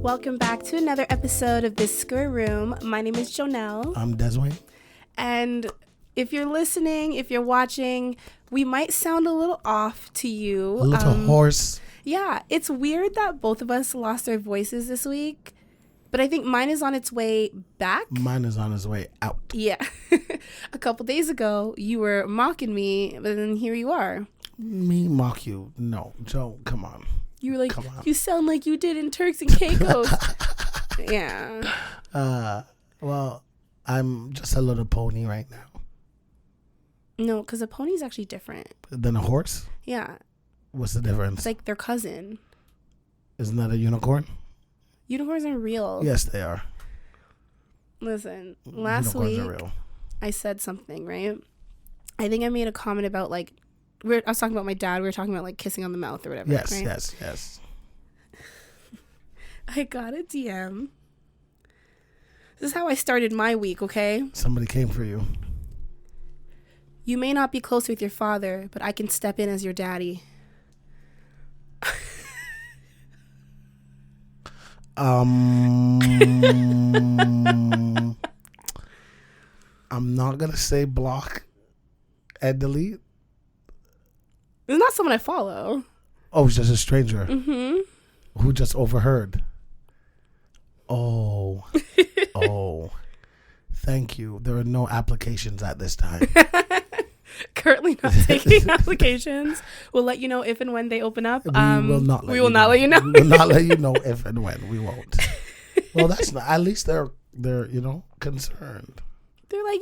Welcome back to another episode of This Square Room. My name is Jonel. I'm Deswayne. And if you're listening, if you're watching, we might sound a little off to you. A little hoarse. Yeah, it's weird that both of us lost our voices this week, but I think mine is on its way back. Mine is on its way out. Yeah. A couple days ago, you were mocking me, but then here you are. Me mock you? No, Joe, come on. You were like, you sound like you did in Turks and Caicos. Yeah. Well, I'm just a little pony right now. No, because a pony's actually different. Than a horse? Yeah. What's the difference? It's like their cousin. Isn't that a unicorn? Unicorns are real. Yes, they are. Listen, last week I said something, right? I think I made a comment about like, I was talking about my dad. We were talking about like kissing on the mouth or whatever. Yes, right? yes. I got a DM. This is how I started my week, okay? Somebody came for you. You may not be close with your father, but I can step in as your daddy. I'm not going to say block and delete. It's not someone I follow. Oh, it's just a stranger. Mm-hmm. Who just overheard. Oh. Thank you. There are no applications at this time. Currently not taking applications. We'll let you know if and when they open up. We will not let you know. We will not let you know if and when. We won't. Well, that's not. At least they're concerned. They're like,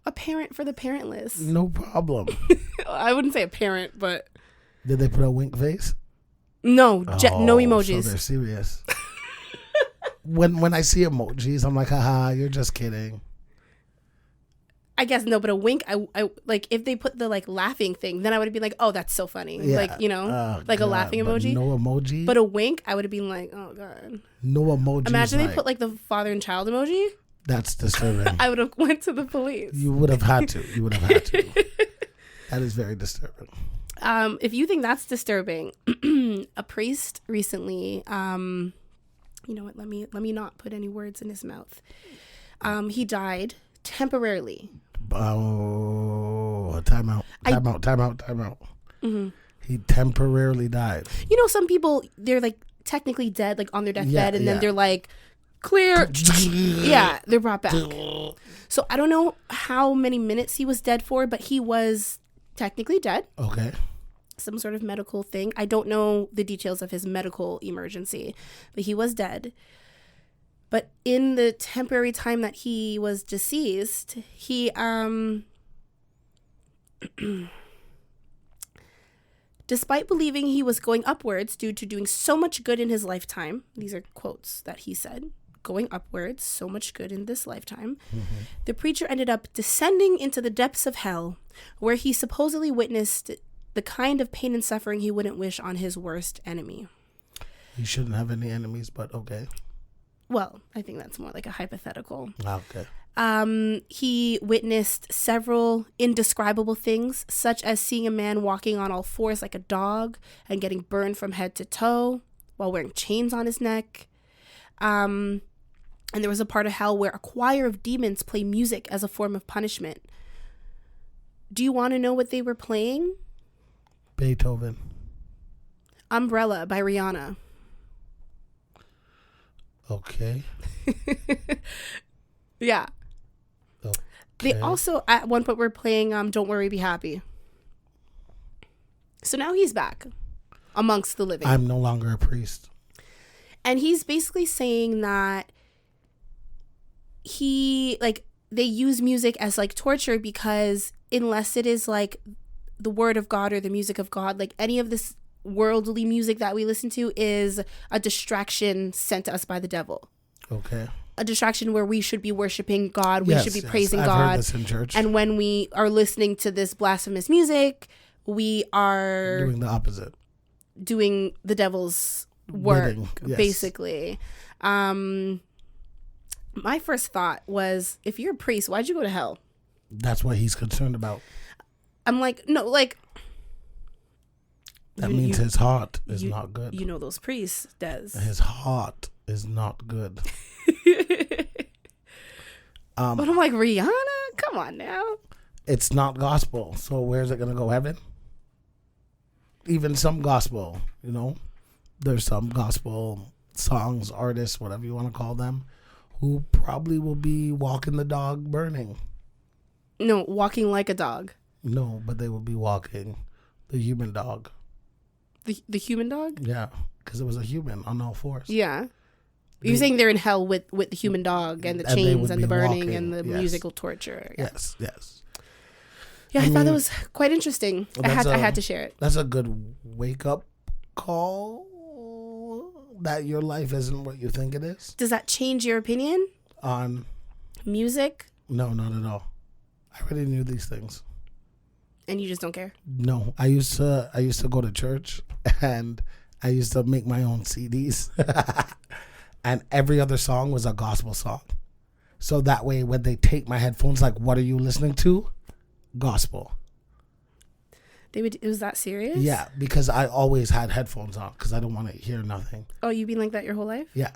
a parent for the parentless. No problem. I wouldn't say a parent, but did they put a wink face? No, no emojis. So they're serious. When I see emojis, I'm like, haha, you're just kidding. I guess no, but a wink, I like if they put the like laughing thing, then I would have been like, oh, that's so funny. Yeah. Like, like God, a laughing emoji. No emoji. But a wink, I would have been like, oh God. No emoji. Imagine they put like the father and child emoji. That's disturbing. I would have went to the police. You would have had to. That is very disturbing. If you think that's disturbing, a priest recently, you know what? Let me not put any words in his mouth. He died temporarily. Oh, time out. Mm-hmm. He temporarily died. Some people, they're like technically dead, like on their deathbed, and then they're like clear. Yeah, they're brought back. So I don't know how many minutes he was dead for, but he was technically dead. Okay. Some sort of medical thing. I don't know the details of his medical emergency, but he was dead. But in the temporary time that he was deceased, he, despite believing he was going upwards due to doing so much good in his lifetime, these are quotes that he said, going upwards, so much good in this lifetime, the preacher ended up descending into the depths of hell, where he supposedly witnessed the kind of pain and suffering he wouldn't wish on his worst enemy. He shouldn't have any enemies, but okay. Well, I think that's more like a hypothetical. Okay. He witnessed several indescribable things, such as seeing a man walking on all fours like a dog and getting burned from head to toe while wearing chains on his neck. And there was a part of hell where a choir of demons play music as a form of punishment. Do you want to know what they were playing? Beethoven. Umbrella by Rihanna. Okay. Yeah. Okay. They also, at one point, were playing Don't Worry, Be Happy. So now he's back amongst the living. I'm no longer a priest. And he's basically saying that they use music as like torture because unless it is like the word of God or the music of God, like any of this worldly music that we listen to is a distraction sent to us by the devil. Okay. A distraction where we should be worshiping God. We should be praising I've God. heard this in church. And when we are listening to this blasphemous music, we are doing the opposite. Doing the devil's work, yes. Basically. My first thought was, if you're a priest, why'd you go to hell? That's what he's concerned about. I'm like, no, like, That means his heart is not good. You know those priests, Des. His heart is not good. But I'm like, Rihanna? Come on now. It's not gospel. So where's it going to go? Heaven? Even some gospel, you know? There's some gospel songs, artists, whatever you want to call them, who probably will be walking the dog burning. No, walking like a dog. No, but they will be walking the human dog. The human dog? Yeah, because it was a human on all fours. Yeah. You're saying they're in hell with the human dog and the chains and the burning walking, and the musical torture. Yeah. Yes. Yeah, I thought that was quite interesting. I had to share it. That's a good wake-up call that your life isn't what you think it is. Does that change your opinion? On? Music? No, not at all. I already knew these things. And you just don't care? No. I used to go to church and I used to make my own CDs. And every other song was a gospel song. So that way when they take my headphones, like, what are you listening to? Gospel. It was that serious? Yeah, because I always had headphones on because I don't want to hear nothing. Oh, you've been like that your whole life? Yeah.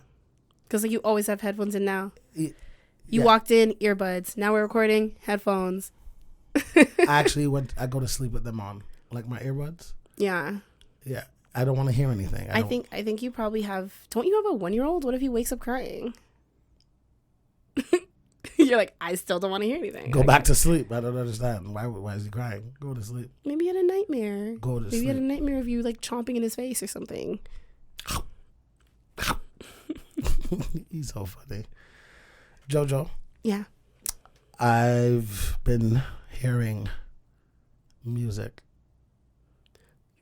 Because like you always have headphones in now. You walked in, earbuds. Now we're recording, headphones. I go to sleep with them on, like my earbuds. Yeah. Yeah. I don't want to hear anything. I think you probably have. Don't you have a 1-year-old? What if he wakes up crying? You're like, I still don't want to hear anything. Go back to sleep. I don't understand. Why is he crying? Go to sleep. Maybe he had a nightmare. Go to sleep. Maybe he had a nightmare of you like chomping in his face or something. He's so funny. Jojo. Yeah. I've been hearing music.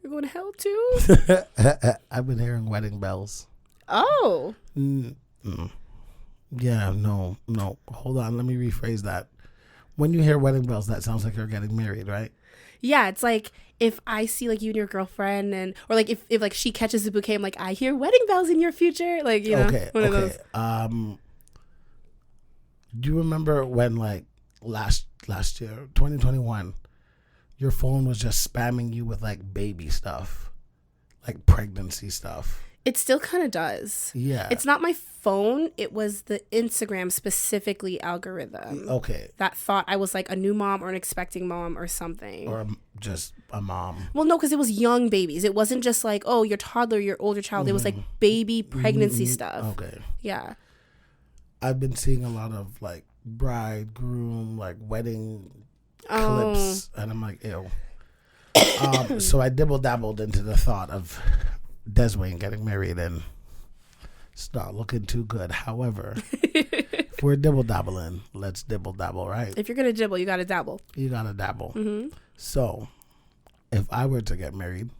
You're going to hell too? I've been hearing wedding bells. Oh. Yeah, no. Hold on, let me rephrase that. When you hear wedding bells, that sounds like you're getting married, right? Yeah, it's like if I see like you and your girlfriend or like if like she catches the bouquet, I'm like, I hear wedding bells in your future. Like, you know, one of those. Do you remember when like last year, 2021, your phone was just spamming you with like baby stuff, like pregnancy stuff? It still kind of does. Yeah. It's not my phone. It was the Instagram specifically algorithm. Okay. That thought I was like a new mom or an expecting mom or something. Or just a mom. Well, no, because it was young babies. It wasn't just like, oh, your toddler, your older child. It was like baby pregnancy stuff. Okay. Yeah. I've been seeing a lot of like bride, groom, like wedding clips. And I'm like, ew. So I dibble-dabbled into the thought of Deswayne getting married and it's not looking too good. However, if we're dibble-dabbling, let's dibble-dabble, right? If you're going to dibble, you got to dabble. You got to dabble. Mm-hmm. So if I were to get married,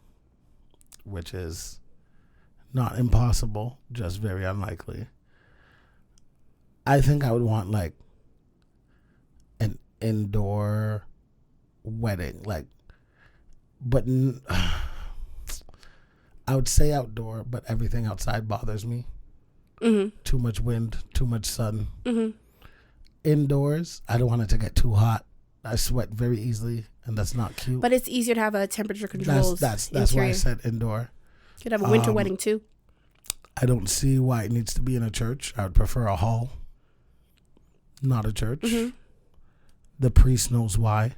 which is not impossible, just very unlikely, I think I would want like an indoor wedding, like, but I would say outdoor, but everything outside bothers me. Mm-hmm. Too much wind, too much sun. Mm-hmm. Indoors, I don't want it to get too hot. I sweat very easily, and that's not cute. But it's easier to have a temperature controls. That's why I said indoor. You could have a winter wedding too. I don't see why it needs to be in a church. I would prefer a hall, not a church. Mm-hmm. The priest knows why.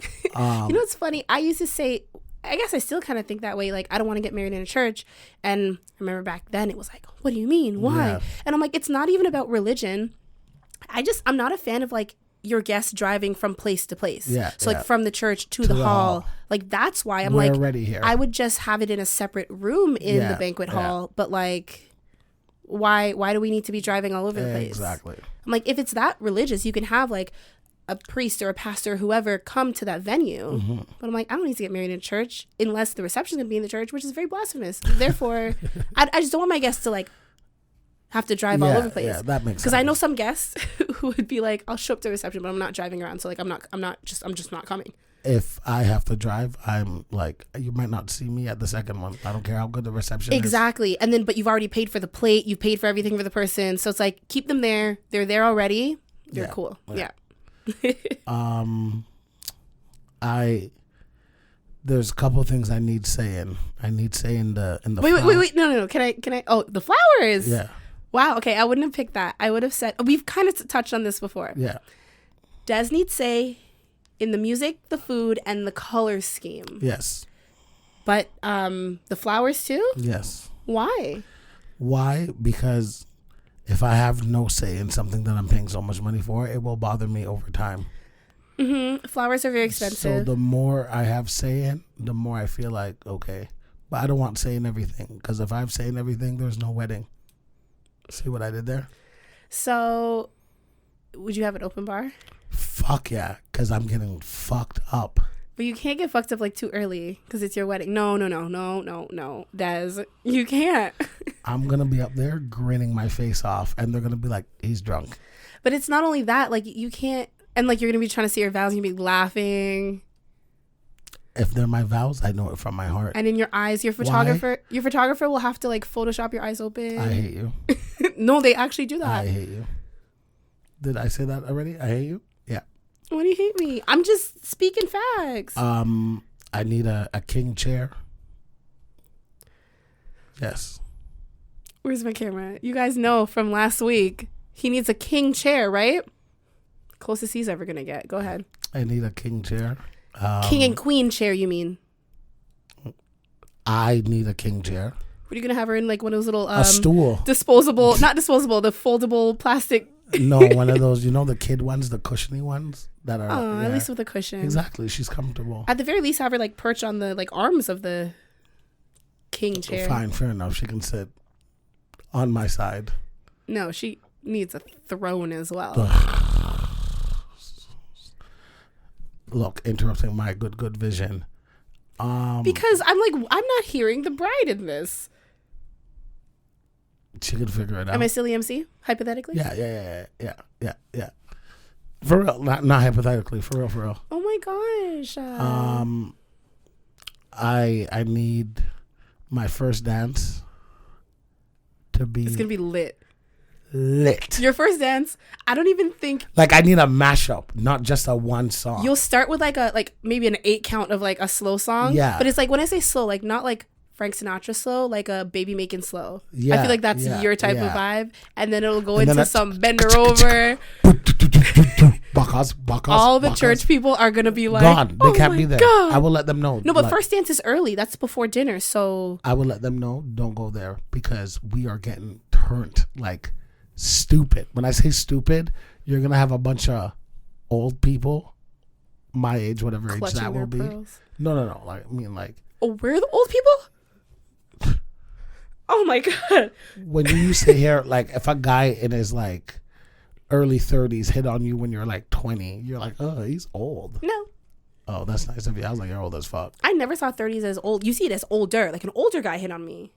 You know what's funny? I used to say, I guess I still kind of think that way. Like, I don't want to get married in a church. And I remember back then it was like, what do you mean? Why? Yeah. And I'm like, it's not even about religion. I'm not a fan of like your guests driving from place to place. Yeah. So like from the church to the hall. Like that's why I'm We're already here. I would just have it in a separate room in the banquet hall. But like, why do we need to be driving all over the place? Exactly. I'm like, if it's that religious, you can have like a priest or a pastor, whoever, come to that venue. Mm-hmm. But I'm like, I don't need to get married in a church unless the reception's going to be in the church, which is very blasphemous. Therefore, I just don't want my guests to like have to drive all over the place. Yeah, that makes sense. Because I know some guests who would be like, I'll show up to the reception, but I'm not driving around. So like, I'm just not coming. If I have to drive, I'm like, you might not see me at the second one. I don't care how good the reception is. Exactly. And then, but you've already paid for the plate. You've paid for everything for the person. So it's like, keep them there. They're there already. They're cool. Yeah. There's a couple things I need saying. I need saying in the wait. No. Can I? Oh, the flowers. Yeah. Wow. Okay, I wouldn't have picked that. I would have said we've kind of touched on this before. Yeah. Des needs say in the music, the food, and the color scheme. Yes. But the flowers too. Yes. Why? Why? Because if I have no say in something that I'm paying so much money for, it will bother me over time. Mm-hmm. Flowers are very expensive. So the more I have say in, the more I feel like, okay. But I don't want say in everything. Because if I have say in everything, there's no wedding. See what I did there? So, would you have an open bar? Fuck yeah. Because I'm getting fucked up. But you can't get fucked up like too early because it's your wedding. No. Des, you can't. I'm going to be up there grinning my face off. And they're going to be like, he's drunk. But it's not only that. Like, you can't. And, like, you're going to be trying to say your vows and you're going to be laughing. If they're my vows, I know it from my heart. And in your eyes, your photographer will have to, like, Photoshop your eyes open. I hate you. No, they actually do that. I hate you. Did I say that already? I hate you? Yeah. Why do you hate me? I'm just speaking facts. I need a king chair. Yes. Where's my camera? You guys know from last week, he needs a king chair, right? Closest he's ever gonna get. Go ahead. I need a king chair. King and queen chair, you mean? I need a king chair. What are you gonna have her in, like one of those little a stool, not disposable, the foldable plastic? No, one of those. You know the kid ones, the cushiony ones that are. Oh, yeah. At least with a cushion. Exactly, she's comfortable. At the very least, have her like perch on the like arms of the king chair. Fine, fair enough. She can sit on my side. No, she needs a throne as well. Look, interrupting my good vision. Because I'm not hearing the bride in this. She could figure it out. Am I still the MC? Hypothetically? Yeah. For real, not hypothetically. For real. Oh my gosh. I need my first dance to be. It's gonna be lit. Your first dance, I don't even think like I need a mashup, not just a one song. You'll start with like maybe an 8 count of like a slow song. Yeah. But it's like when I say slow, like not like Frank Sinatra slow, like a baby making slow. Yeah. I feel like that's your type of vibe. And then it'll go into some bender over. All the church people are gonna be like, gone. They can't be there. God. I will let them know. No, but first dance is early. That's before dinner. So I will let them know, don't go there because we are getting turned like stupid. When I say stupid, you're gonna have a bunch of old people my age, whatever clutching age that will be. Pearls. No. Like I mean, like, oh, we're the old people. Oh my god! When you used to hear like if a guy in his like early 30s hit on you when you're like 20, you're like, oh, he's old. No. Oh, that's nice of you. I was like, you're old as fuck. I never saw 30s as old. You see it as older, like an older guy hit on me.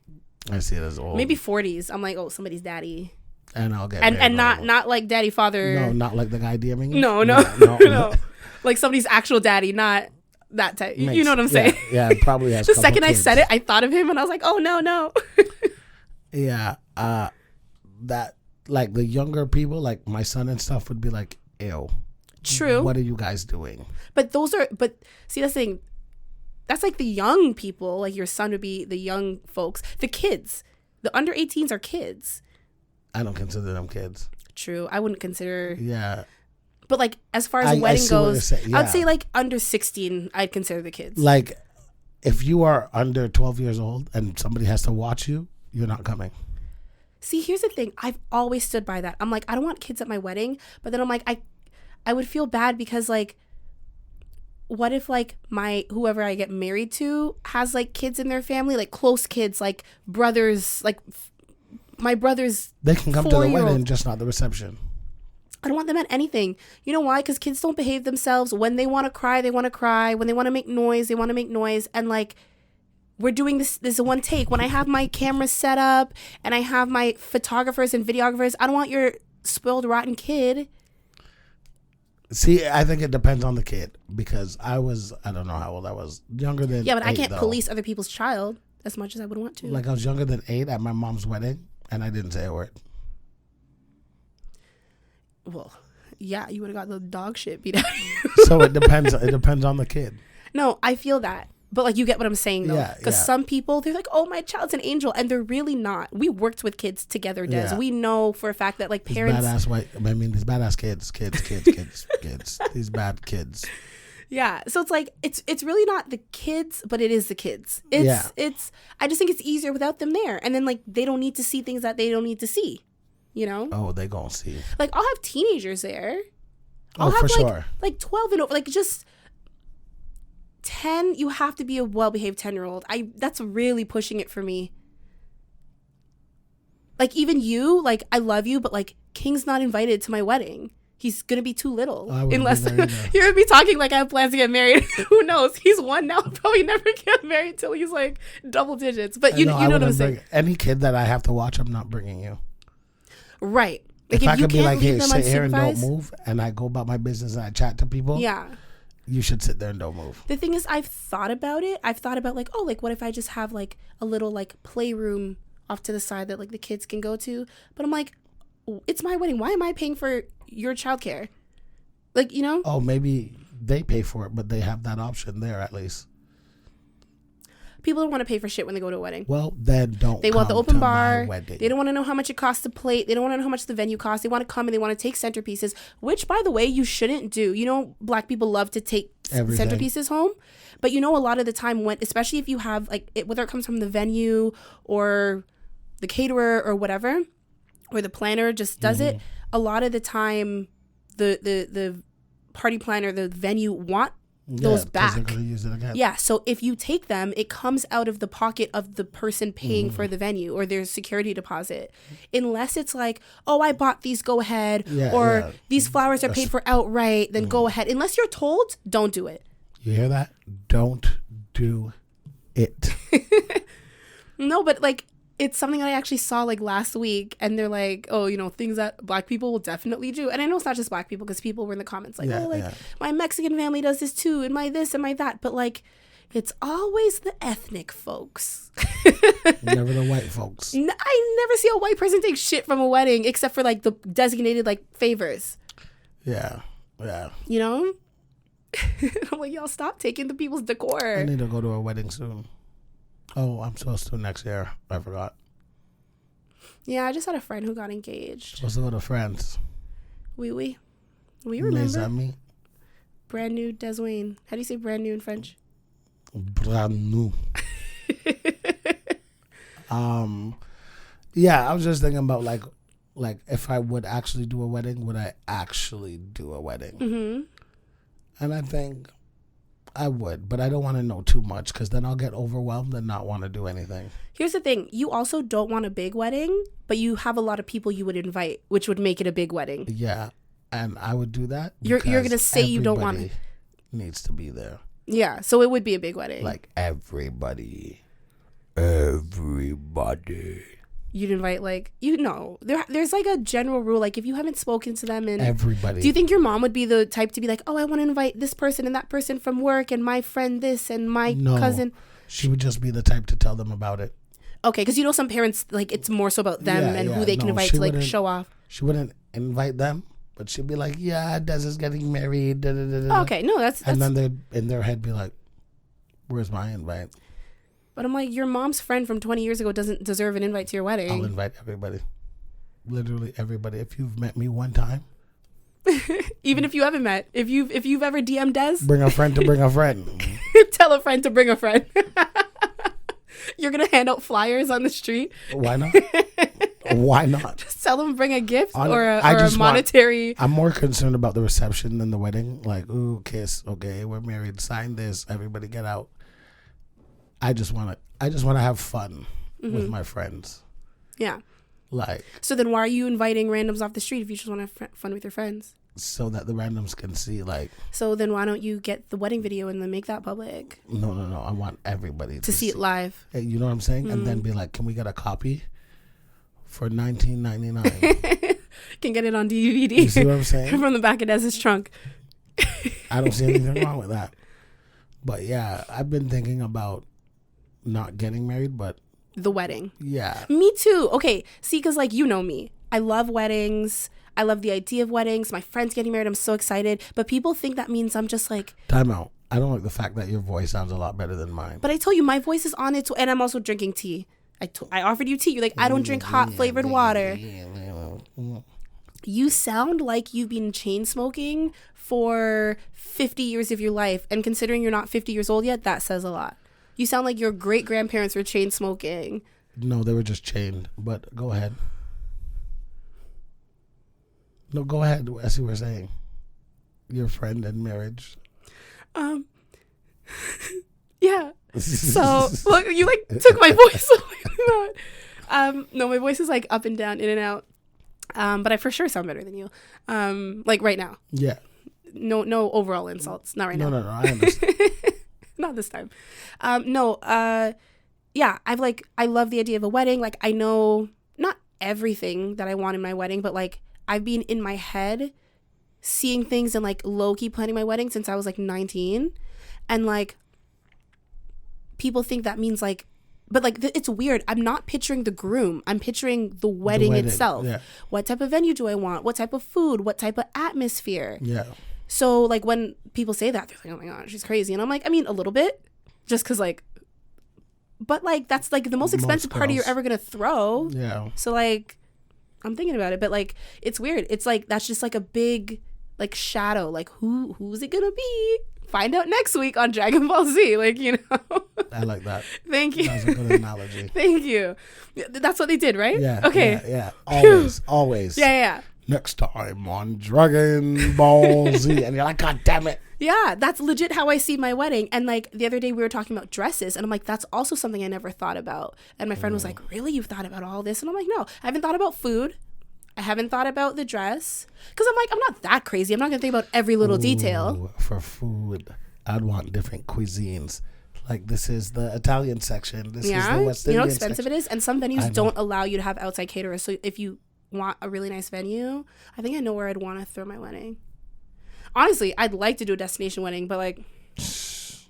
I see it as old. Maybe 40s. I'm like, oh, somebody's daddy. And I'll get and not like daddy father. No, not like the guy DMing you. No. Like somebody's actual daddy, not that type. You know what I'm saying? Yeah, it probably has. The second kids. I said it, I thought of him, and I was like, oh no. Yeah, that like the younger people, like my son and stuff, would be like, ew. True. What are you guys doing? But see, that's the thing. That's like the young people. Like your son would be the young folks, the kids. The under 18s are kids. I don't consider them kids. True. I wouldn't consider. Yeah. But like as far as wedding goes, I'd say like under 16, I'd consider the kids. Like if you are under 12 years old and somebody has to watch you, you're not coming. See, here's the thing. I've always stood by that. I'm like, I don't want kids at my wedding. But then I'm like, I would feel bad because like, what if like whoever I get married to has like kids in their family, like close kids, like brothers, like my brother's They can come to the wedding, just not the reception. I don't want them at anything. You know why? Because kids don't behave themselves. When they want to cry, they want to cry. When they want to make noise, they want to make noise. And like, we're doing this is one take. When I have my camera set up and I have my photographers and videographers, I don't want your spoiled, rotten kid. See, I think it depends on the kid because I don't know how old I was. Younger than 8, but I can't police other people's child as much as I would want to. Like I was younger than 8 at my mom's wedding and I didn't say a word. Well, yeah, you would have got the dog shit beat out of you. So it depends. It depends on the kid. No, I feel that. But like, you get what I'm saying though, because some people, they're like, oh, my child's an angel, and they're really not. We worked with kids together, Des. We know for a fact that like parents, these badass kids, these bad kids. Yeah, so it's like it's really not the kids, but it is the kids. It's I just think it's easier without them there, and then like they don't need to see things that they don't need to see, you know. Oh, they gonna see. Like I'll have teenagers there. I'll have sure. Like 12 and over, like just 10. You have to be a well-behaved 10-year-old. That's really pushing it for me. Like even you, like I love you, but like King's not invited to my wedding. He's going to be too little. Unless you're going to be talking like I have plans to get married. Who knows? He's 1 now. I'll probably never get married till he's like double digits. But you know what I'm saying? Any kid that I have to watch, I'm not bringing you. Right. Like if I could be like, hey, sit here and don't move, and I go about my business and I chat to people. Yeah. You should sit there and don't move. The thing is, I've thought about it. I've thought about like, oh, like what if I just have like a little like playroom off to the side that like the kids can go to? But I'm like, it's my wedding. Why am I paying for your childcare? Like, you know? Oh, maybe they pay for it, but they have that option there at least. People don't want to pay for shit when they go to a wedding. Well, then don't. They want the open bar. They don't want to know how much it costs to plate. They don't want to know how much the venue costs. They want to come and they want to take centerpieces, which, by the way, you shouldn't do. You know, Black people love to take centerpieces home. But you know, a lot of the time, when, especially if you have, like, whether it comes from the venue or the caterer or whatever, or the planner just does it, a lot of the time, the party planner, the venue want those back. They're gonna use it again. Yeah, so if you take them, it comes out of the pocket of the person paying for the venue or their security deposit. Unless it's like, oh, I bought these, go ahead, or these flowers are paid for outright, then go ahead. Unless you're told, don't do it. You hear that? Don't do it. No, but like, it's something that I actually saw like last week, and they're like, oh, you know, things that Black people will definitely do. And I know it's not just Black people, because people were in the comments like, my Mexican family does this too, and my this and my that. But like, it's always the ethnic folks. Never the white folks. I never see a white person take shit from a wedding except for like the designated like favors. Yeah. You know? I'm like, y'all stop taking the people's decor. I need to go to a wedding soon. Oh, I'm supposed to next year. I forgot. Yeah, I just had a friend who got engaged. Supposed to go to France. We remember. Les amis. Brand new Deswayne. How do you say brand new in French? Brand new. Yeah, I was just thinking about like if I would actually do a wedding, would I actually do a wedding? Mm-hmm. And I think I would, but I don't want to know too much, because then I'll get overwhelmed and not want to do anything. Here's the thing. You also don't want a big wedding, but you have a lot of people you would invite, which would make it a big wedding. Yeah, and I would do that. You're going to say you don't want it. Needs to be there. Yeah, so it would be a big wedding. Like everybody. You'd invite like, you know, there's like a general rule, like if you haven't spoken to them, and everybody. Do you think your mom would be the type to be like, oh, I want to invite this person and that person from work and my friend this and my cousin? She would just be the type to tell them about it. Okay, because you know some parents, like, it's more so about them and who they can invite to like show off. She wouldn't invite them, but she'd be like, yeah, Des is getting married. Da, da, da, da. Okay, no, that's and then they'd in their head be like, where's my invite? But I'm like, your mom's friend from 20 years ago doesn't deserve an invite to your wedding. I'll invite everybody. Literally everybody. If you've met me one time. Even if you haven't met. If you've ever DM'd Des. Bring a friend to bring a friend. Tell a friend to bring a friend. You're going to hand out flyers on the street. Why not? Why not? Just tell them bring a gift or a monetary. I'm more concerned about the reception than the wedding. Like, ooh, kiss. Okay, we're married. Sign this. Everybody get out. I just want to have fun with my friends. Yeah. Like. So then why are you inviting randoms off the street if you just want to have fun with your friends? So that the randoms can see, like. So then why don't you get the wedding video and then make that public? No. I want everybody to see it live. You know what I'm saying? And then be like, can we get a copy for $19.99? Can get it on DVD. You see what I'm saying? From the back of Des's trunk. I don't see anything wrong with that. But yeah, I've been thinking about not getting married, but the wedding. Yeah. Me too. Okay. See, because like, you know me. I love weddings. I love the idea of weddings. My friend's getting married. I'm so excited. But people think that means I'm just like. Time out. I don't like the fact that your voice sounds a lot better than mine. But I told you, my voice is on it, and I'm also drinking tea. I offered you tea. You're like, I don't drink hot flavored water. You sound like you've been chain smoking for 50 years of your life. And considering you're not 50 years old yet, that says a lot. You sound like your great grandparents were chain smoking. No, they were just chained. But go ahead. No, go ahead. As you were saying, your friend in marriage. Yeah. So look, you like took my voice away. No, my voice is like up and down, in and out. But I for sure sound better than you. Like right now. Yeah. No overall insults. Not right now. No. I understand. Not this time. Yeah, I love the idea of a wedding. Like, I know not everything that I want in my wedding, but like I've been in my head seeing things and like low-key planning my wedding since I was like 19. And like people think that means like, but like it's weird. I'm not picturing the groom. I'm picturing the wedding itself. Yeah. What type of venue do I want? What type of food? What type of atmosphere? Yeah. So like when people say that, they're like, oh my God, she's crazy. And I'm like, I mean, a little bit, just because like, but like that's like the most expensive party you're ever gonna throw. Yeah. So like, I'm thinking about it, but like it's weird. It's like that's just like a big like shadow. Like who's it gonna be? Find out next week on Dragon Ball Z. Like, you know. I like that. Thank you. That's a good analogy. Thank you. That's what they did, right? Yeah. Okay. Yeah. Always. Yeah. Next time on Dragon Ball Z, and you're like, God damn it. Yeah, that's legit how I see my wedding. And like the other day we were talking about dresses, and I'm like, that's also something I never thought about. And my friend was like, really? You've thought about all this? And I'm like, no, I haven't thought about food. I haven't thought about the dress. Because I'm like, I'm not that crazy. I'm not going to think about every little detail. For food, I'd want different cuisines. Like, this is the Italian section. This is the West Indian section. You know how expensive it is? And some venues don't allow you to have outside caterers. So if you want a really nice venue, I think I know where I'd want to throw my wedding. Honestly, I'd like to do a destination wedding, but like, it's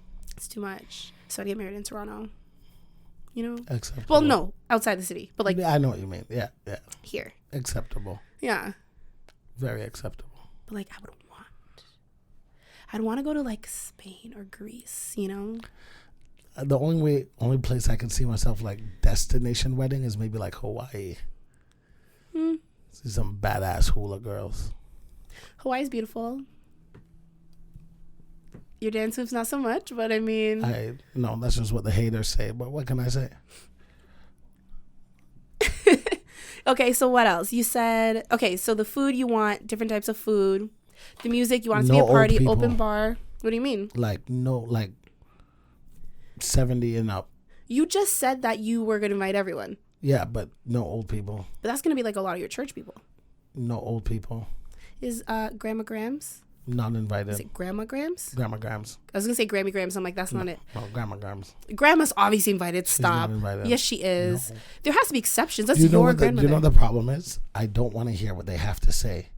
too much. So I'd get married in Toronto. You know? Acceptable. Well, no, outside the city, but like, I know what you mean. Yeah. Here. Acceptable. Yeah. Very acceptable. But like, I'd want to go to like Spain or Greece, you know? The only place I can see myself like destination wedding is maybe like Hawaii. See some badass hula girls. Hawaii's beautiful. Your dance moves not so much, but I mean, no, that's just what the haters say. But what can I say? Okay, so what else? You said so the food you want, different types of food. The music you want it to be a party, open bar. What do you mean? Like 70 and up. You just said that you were gonna invite everyone. Yeah, but no old people. But that's gonna be like a lot of your church people. No old people. Is Grandma Grams? Not invited. Is it Grandma Grams? Grandma Grams. I was gonna say Grammy Grams. I'm like, that's not it. No, Grandma Grams. Grandma's obviously invited. Stop. She's not invited. Yes, she is. No. There has to be exceptions. That's your grandmother. You know what the problem is? I don't want to hear what they have to say,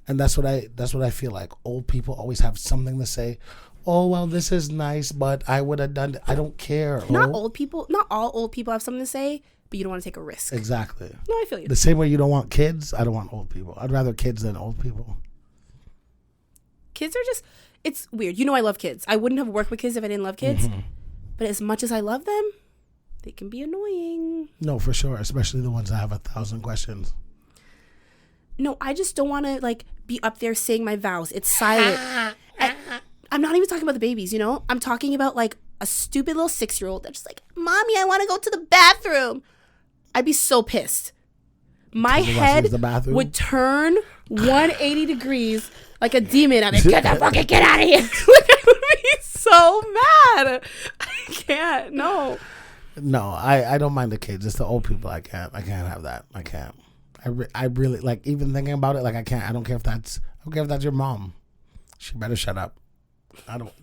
and that's what I feel like. Old people always have something to say. Oh well, this is nice, but I would have done. I don't care. Not old people. Not all old people have something to say, but you don't want to take a risk. Exactly. No, I feel you. The same way you don't want kids, I don't want old people. I'd rather kids than old people. Kids are just, it's weird. You know I love kids. I wouldn't have worked with kids if I didn't love kids. Mm-hmm. But as much as I love them, they can be annoying. No, for sure. Especially the ones that have 1,000 questions. No, I just don't want to like be up there saying my vows. It's silent. I'm not even talking about the babies, you know? I'm talking about like a stupid little 6-year-old that's just like, Mommy, I want to go to the bathroom. I'd be so pissed. My head would turn 180 degrees like a demon. I'd be like, get out of here. Like, I would be so mad. I can't. No, I don't mind the kids. It's the old people. I can't have that. I can't. I really, like, even thinking about it, like, I can't. I don't care if that's your mom. She better shut up.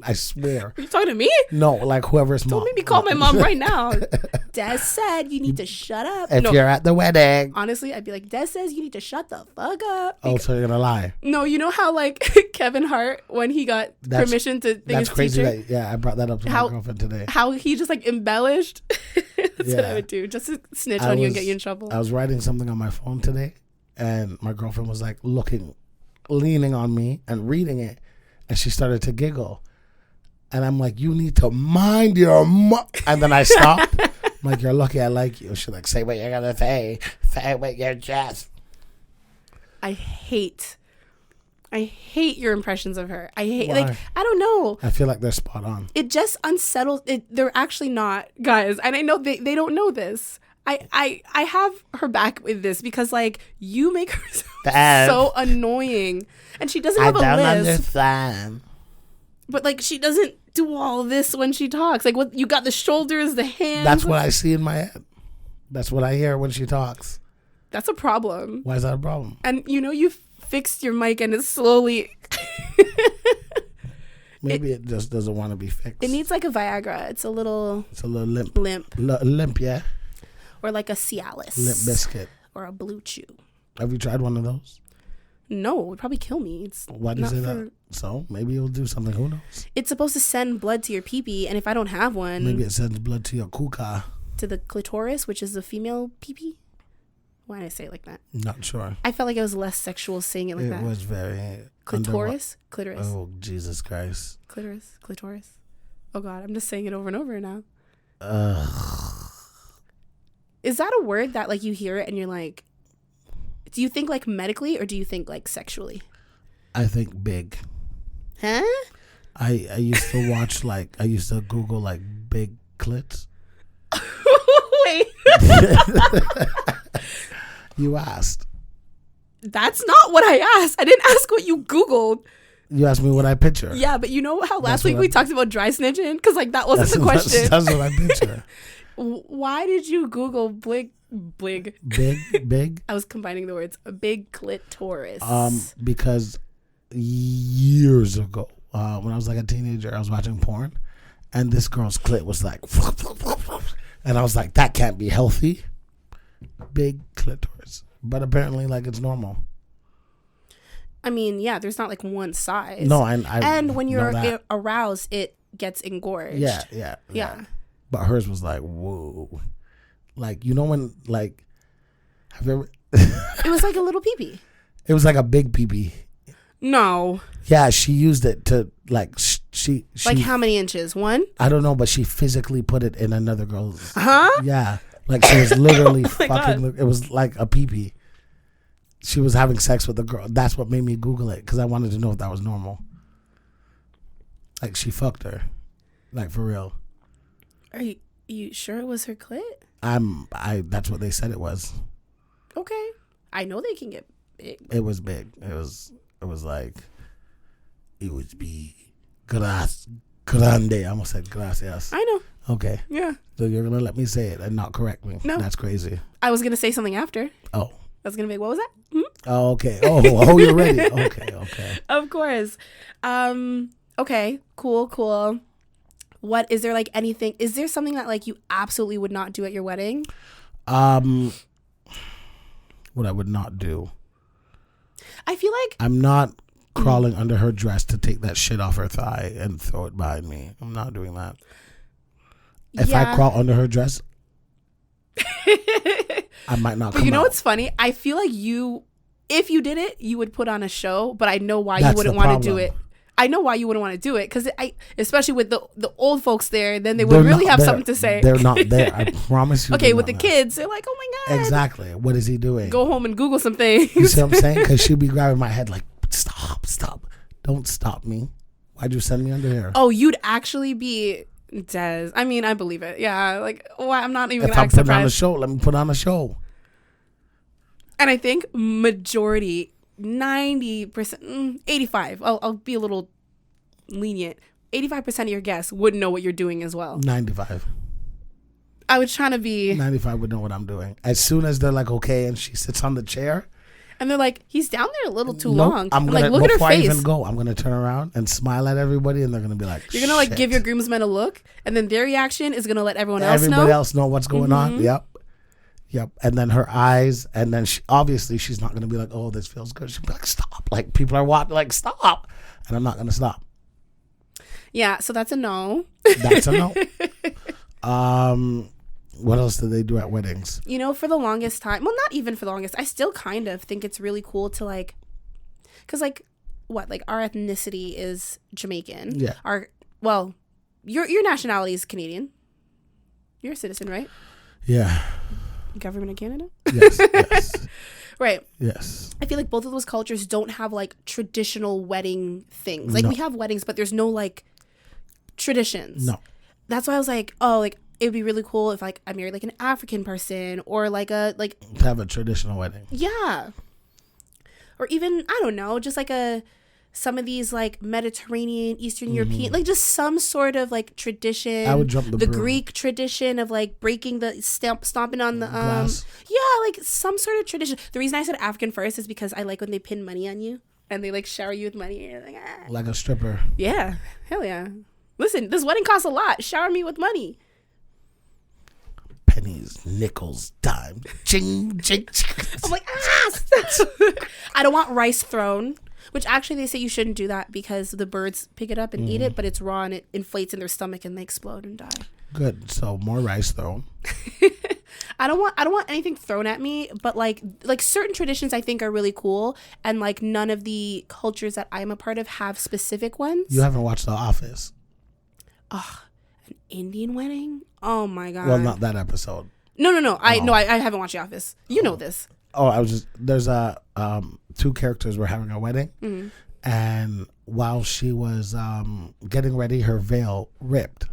I swear. Are you talking to me? No, like whoever's mom. Don't make me call my mom right now. Des said you need to shut up. If you're at the wedding. Honestly, I'd be like, Des says you need to shut the fuck up. Oh, so you're gonna lie? No, you know how like Kevin Hart, when he got permission to think that's his crazy. teacher? I brought that up to my girlfriend today. How he just like embellished. That's what I would do, just to snitch on you and get you in trouble. I was writing something on my phone today, and my girlfriend was like leaning on me and reading it, and she started to giggle. And I'm like, you need to mind your and then I stop. I'm like, you're lucky I like you. She's like, say what you're gonna say. Say what you're just. I hate your impressions of her. I hate, Why? like, I don't know. I feel like they're spot on. It just unsettles it. They're actually not, guys. And I know they don't know this. I have her back with this because, like, you make her so annoying. And she doesn't have a I don't list. understand. But, like, she doesn't do all this when she talks. Like, what you got, the shoulders, the hands. That's what I see in my head. That's what I hear when she talks. That's a problem. Why is that a problem? And, you know, you fixed your mic and it's slowly... Maybe it just doesn't want to be fixed. It needs, like, a Viagra. It's a little limp. Limp, yeah. Or like a Cialis. Limp Biscuit. Or a Blue Chew. Have you tried one of those? No, it would probably kill me. It's Why do you say that? So maybe it'll do something. Who knows? It's supposed to send blood to your pee-pee, and if I don't have one... Maybe it sends blood to your kuka. To the clitoris, which is the female pee-pee? Why did I say it like that? Not sure. I felt like it was less sexual saying it like that. It was very... Clitoris? Clitoris. Oh, Jesus Christ. Clitoris. Oh, God. I'm just saying it over and over now. Is that a word that, like, you hear it and you're like... Do you think, like, medically or do you think, like, sexually? I think big. Huh? I used to watch, like... I used to Google, like, big clits. Wait. You asked. That's not what I asked. I didn't ask what you Googled. You asked me what I picture. Yeah, but you know how last week we talked about dry snitching? Because, like, that wasn't the question. That's what I picture. Why did you Google big? Big? I was combining the words. A big clitoris. Because years ago, when I was like a teenager, I was watching porn, and this girl's clit was like, and I was like, that can't be healthy. Big clitoris. But apparently, like, it's normal. I mean, yeah, there's not like one size. No, and when you're aroused, it gets engorged. Yeah. But hers was like, whoa. Like, you know when, like, have you ever... It was like a little peepee. It was like a big peepee. No. Yeah, she used it to, like, she... Like how many inches? 1? I don't know, but she physically put it in another girl's... Huh? Yeah. Like, she was literally oh fucking... It was like a peepee. She was having sex with the girl. That's what made me Google it, because I wanted to know if that was normal. Like, she fucked her. Like, for real. Are you sure it was her clit? That's what they said it was. Okay. I know they can get big. It was big. It was like, it would be grande. I almost said gracias. I know. Okay. Yeah. So you're going to let me say it and not correct me? No. That's crazy. I was going to say something after. Oh. I was going to be, what was that? Oh, okay. Oh, you're ready. Okay. Of course. Okay. Cool. What is there, like, anything? Is there something that, like, you absolutely would not do at your wedding? What I would not do. I feel like I'm not crawling under her dress to take that shit off her thigh and throw it behind me. I'm not doing that. If I crawl under her dress, I might not. But you know what's funny? I feel like if you did it, you would put on a show. But I know why you wouldn't want to do it. I know why you wouldn't want to do it, because especially with the old folks there, then they would really have something to say. They're not there. I promise you. Okay, with the kids, they're like, oh my God. Exactly. What is he doing? Go home and Google some things. You see what I'm saying? Because she'd be grabbing my head like, stop. Don't stop me. Why'd you send me under here? Oh, you'd actually be Des. I mean, I believe it. Yeah. Like, why? I'm not even if going to act I'm putting on a surprised. show, let me put on a show. And I think majority, 90%, 85. I'll be a little lenient. 85% of your guests would know what you're doing as well. 95. I was trying to be... 95 would know what I'm doing. As soon as they're like, okay, and she sits on the chair. And they're like, he's down there a little too long. I'm like, look at her face. Before I even go, I'm going to turn around and smile at everybody, and they're going to be like, you're going to, like, give your groomsmen a look, and then their reaction is going to let everybody else know what's going on. Yep. And then her eyes, and then obviously she's not going to be like, oh, this feels good. She'll be like, stop. Like, people are watching, like, stop. And I'm not going to stop. Yeah, so that's a no. That's a no. What else do they do at weddings? You know, for the longest time, well, not even for the longest, I still kind of think it's really cool to, like, because, like, our ethnicity is Jamaican. Yeah. your nationality is Canadian. You're a citizen, right? Yeah. Government of Canada? Yes. Yes. Right. Yes. I feel like both of those cultures don't have like traditional wedding things. Like No. we have weddings, but there's no like traditions. No. That's why I was like, oh, like it would be really cool if like I married like an African person or like a like To have a traditional wedding. yeah. Or even I don't know, just like some of these like Mediterranean, Eastern European, like just some sort of like tradition. I would jump the broom. Greek tradition of like breaking the stomping on the Glass. yeah, like some sort of tradition. The reason I said African first is because I like when they pin money on you and they like shower you with money and you're like, ah. Like a stripper. Yeah, hell yeah. Listen, this wedding costs a lot. Shower me with money. Pennies, nickels, dime, ching, ching, ching. I'm like, I don't want rice thrown. Which actually they say you shouldn't do that because the birds pick it up and eat it, but it's raw and it inflates in their stomach and they explode and die. Good. So more rice thrown. I don't want anything thrown at me, but like certain traditions I think are really cool, and like none of the cultures that I'm a part of have specific ones. You haven't watched The Office. An Indian wedding? Oh my god. Well, not that episode. No. I haven't watched The Office. You know this. Oh, I was just there's two characters were having a wedding, and while she was getting ready, her veil ripped.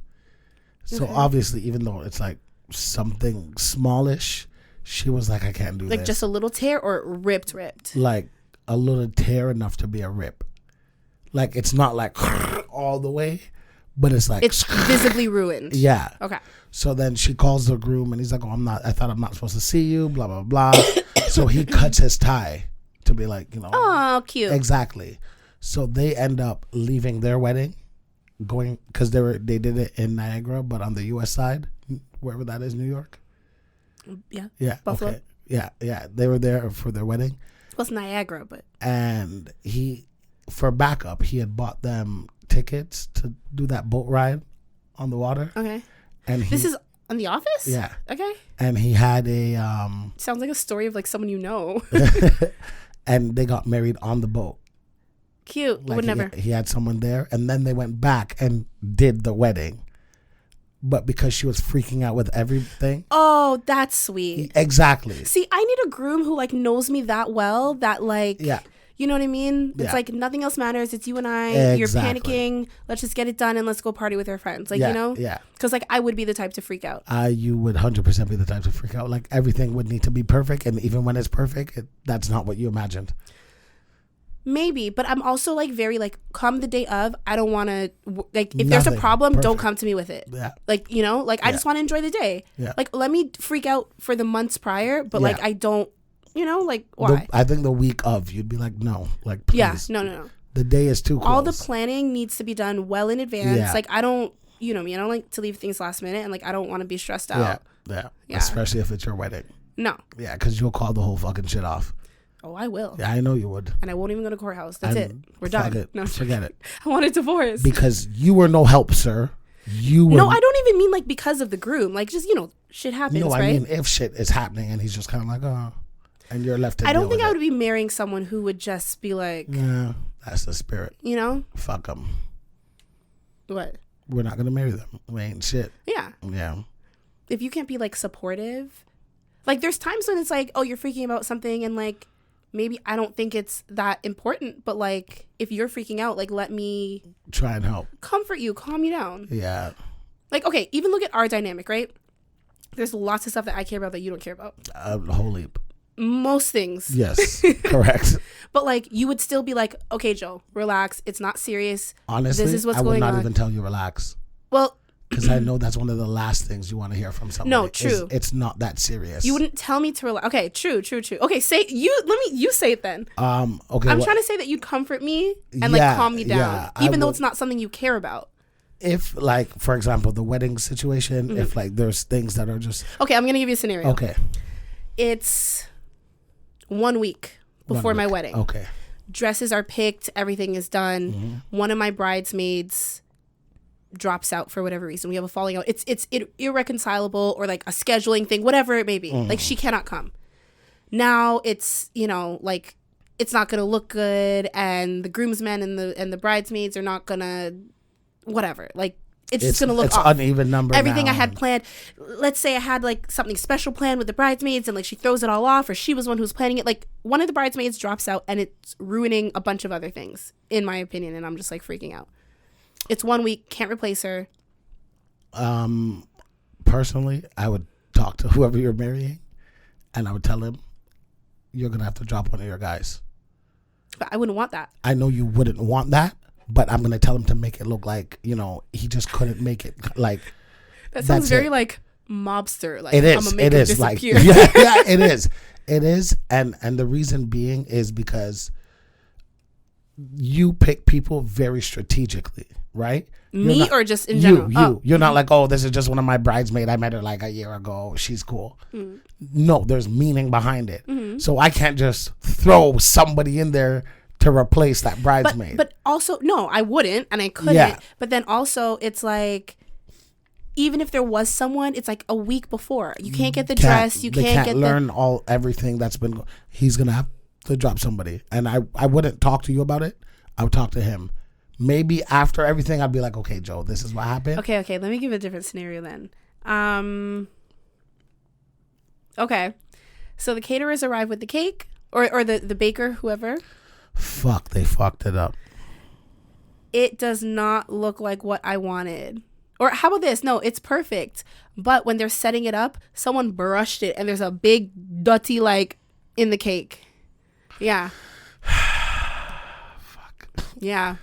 So obviously, even though it's like something smallish, she was like, I can't do like this. just a little tear or ripped. Like a little tear enough to be a rip. Like it's not like all the way, but it's like it's visibly ruined. Yeah. Okay. So then she calls the groom and he's like, oh, I thought I'm not supposed to see you, blah, blah, blah. So he cuts his tie to be like, Oh, cute. Exactly. So they end up leaving their wedding, going, because they did it in Niagara, but on the U.S. side, wherever that is, New York. Yeah. Yeah. Buffalo. Okay. Yeah. They were there for their wedding. Well, it's Niagara, but. And for backup, he had bought them tickets to do that boat ride on the water. Okay. And this is on The Office? Yeah. Okay. And he had a sounds like a story of like someone you know. And they got married on the boat. Cute. Like Would never. He had someone there, and then they went back and did the wedding. But because she was freaking out with everything. Oh, that's sweet. Exactly. See, I need a groom who like knows me that well that like Yeah. You know what I mean? It's Yeah. like nothing else matters. It's you and I. Exactly. You're panicking. Let's just get it done and let's go party with our friends. Like, Yeah. Yeah. Because like I would be the type to freak out. You would 100% be the type to freak out. Like everything would need to be perfect, and even when it's perfect, that's not what you imagined. Maybe, but I'm also like very like come the day of. I don't want to like if there's a problem, don't Perfect. come to me with it. Yeah. Like like I just want to enjoy the day. Yeah. Like let me freak out for the months prior, but Yeah. like I don't. Like why? I think the week of, you'd be like, no, like please. Yeah, no. The day is too close. All the planning needs to be done well in advance. Yeah. Like I don't, me, I don't like to leave things last minute, and like I don't want to be stressed out. Yeah. Yeah. Especially if it's your wedding. No. Yeah, because you'll call the whole fucking shit off. Oh, I will. Yeah, I know you would. And I won't even go to courthouse. That's it. And We're fuck done. it. No, Forget it. I want a divorce. Because you were no help, sir. You were. No, I don't even mean like because of the groom. Like just shit happens, No, I right? mean if shit is happening and he's just kind of like, oh, and you're left to I don't deal think with I it. would be marrying someone who would just be like, Yeah, that's the spirit. Fuck them. What? We're not gonna marry them. We ain't shit. Yeah. Yeah. If you can't be like supportive, like there's times when it's like, oh, you're freaking about something, and like maybe I don't think it's that important, but like if you're freaking out, like let me Try and help. comfort you, calm you down. Yeah. Like okay, even look at our dynamic, right? There's lots of stuff that I care about that you don't care about. A whole heap. Most things. Yes. Correct. But like you would still be like, okay, Joe, relax. It's not serious. Honestly, this is what's I would going not on. even tell you relax. Well, because I know that's one of the last things you want to hear from somebody. No, true. It's not that serious. You wouldn't tell me to relax. Okay, true. Okay, you say it then. Okay. I'm trying to say that you'd comfort me and like calm me down, yeah, even though would- it's not something you care about. If like, for example, the wedding situation, if like there's things that are just Okay, I'm gonna give you a scenario. okay. It's 1 week before my wedding. Okay. Dresses are picked, everything is done. One of my bridesmaids drops out for whatever reason. We have a falling out. It's irreconcilable or like a scheduling thing, whatever it may be. Like she cannot come. Now it's, like it's not going to look good, and the groomsmen and the bridesmaids are not going to whatever. Like it's just going to look it's off. Uneven number. Everything now. I had planned, let's say I had like something special planned with the bridesmaids and like she throws it all off, or she was one who's planning it. Like one of the bridesmaids drops out and it's ruining a bunch of other things, in my opinion. And I'm just like freaking out. It's 1 week, can't replace her. Personally, I would talk to whoever you're marrying and I would tell him, you're going to have to drop one of your guys. But I wouldn't want that. I know you wouldn't want that, but I'm going to tell him to make it look like, you know, he just couldn't make it. Like, that sounds very like mobster. Like, it is. I'm gonna make it is disappear. like, yeah, it is. It is. And the reason being is because you pick people very strategically, right? Me or just in general? You. You're not like, oh, this is just one of my bridesmaids. I met her like a year ago. She's cool. No, there's meaning behind it. So I can't just throw somebody in there to replace that bridesmaid. But also, no, I wouldn't, and I couldn't. Yeah. But then also, it's like, even if there was someone, it's like a week before. You can't get the dress. You can't get learn everything that's been. He's gonna have to drop somebody, and I wouldn't talk to you about it. I would talk to him. Maybe after everything, I'd be like, okay, Joe, this is what happened. Okay. Let me give a different scenario then. Okay, so the caterers arrive with the cake, or the baker, whoever. Fuck, they fucked it up. It does not look like what I wanted. Or how about this? No, it's perfect. But when they're setting it up, someone brushed it and there's a big dirty like in the cake. Yeah. Fuck. Yeah.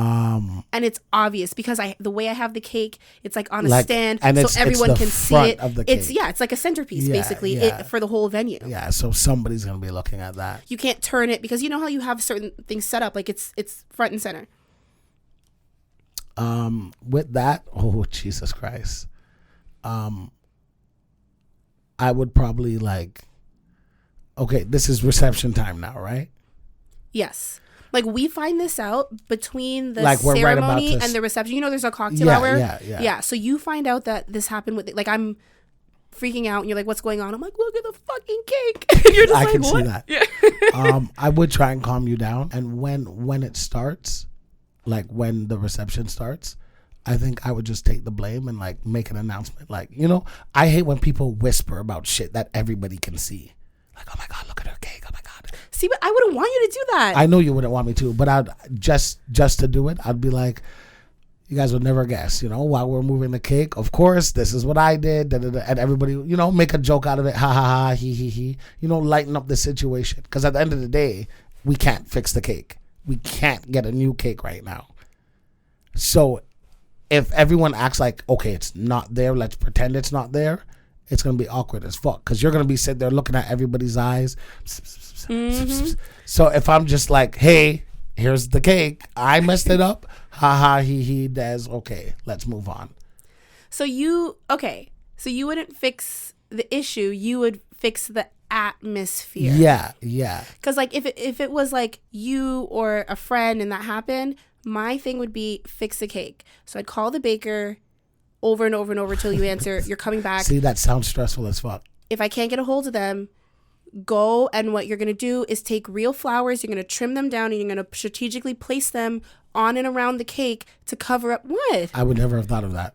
And it's obvious because the way I have the cake, it's like on a stand, and so everyone can see it. Of the cake. It's like a centerpiece basically for the whole venue. Yeah, so somebody's gonna be looking at that. You can't turn it because you know how you have certain things set up, like it's front and center. With that, oh Jesus Christ, I would probably like. Okay, this is reception time now, right? Yes. Like, we find this out between the like ceremony and the reception. You know, there's a cocktail hour. Yeah. So you find out that this happened with, like, I'm freaking out, and you're like, what's going on? I'm like, look at the fucking cake. And you're just I like, can what? see that. Yeah. I would try and calm you down. And when it starts, like when the reception starts, I think I would just take the blame and like make an announcement. Like, you know, I hate when people whisper about shit that everybody can see. Like, oh my God, look at her cake. Oh my God. See, but I wouldn't want you to do that. I know you wouldn't want me to, but I'd just to do it, I'd be like, you guys would never guess, you know, while we're moving the cake, of course, this is what I did, and everybody, you know, make a joke out of it, ha ha ha, he, you know, lighten up the situation. Because at the end of the day, we can't fix the cake. We can't get a new cake right now. So if everyone acts like, okay, it's not there, let's pretend it's not there, it's going to be awkward as fuck. Because you're going to be sitting there looking at everybody's eyes. Mm-hmm. So if I'm just like, hey, here's the cake, I messed it up, ha ha, he, Des, okay, let's move on. So you wouldn't fix the issue, you would fix the atmosphere. Yeah. Because like if it was like you or a friend and that happened, my thing would be fix the cake. So I'd call the baker over and over and over till you answer, you're coming back. See, that sounds stressful as fuck. If I can't get a hold of them, go, and what you're going to do is take real flowers, you're going to trim them down, and you're going to strategically place them on and around the cake to cover up what? I would never have thought of that.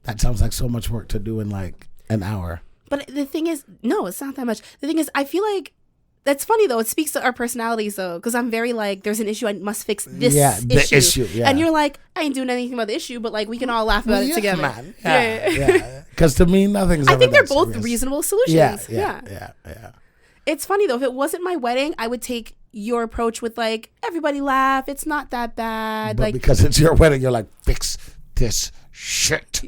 That sounds like so much work to do in like an hour. But the thing is, no, it's not that much. The thing is, I feel like, that's funny though, it speaks to our personalities though, because I'm very like, there's an issue, I must fix this issue. Yeah. And you're like, I ain't doing anything about the issue, but like, we can all laugh about it together. Man. Yeah. Because to me, nothing's I ever think they're that both serious. reasonable solutions. Yeah. It's funny though, if it wasn't my wedding, I would take your approach with like, everybody laugh, it's not that bad. But like, because it's your wedding, you're like, fix this shit.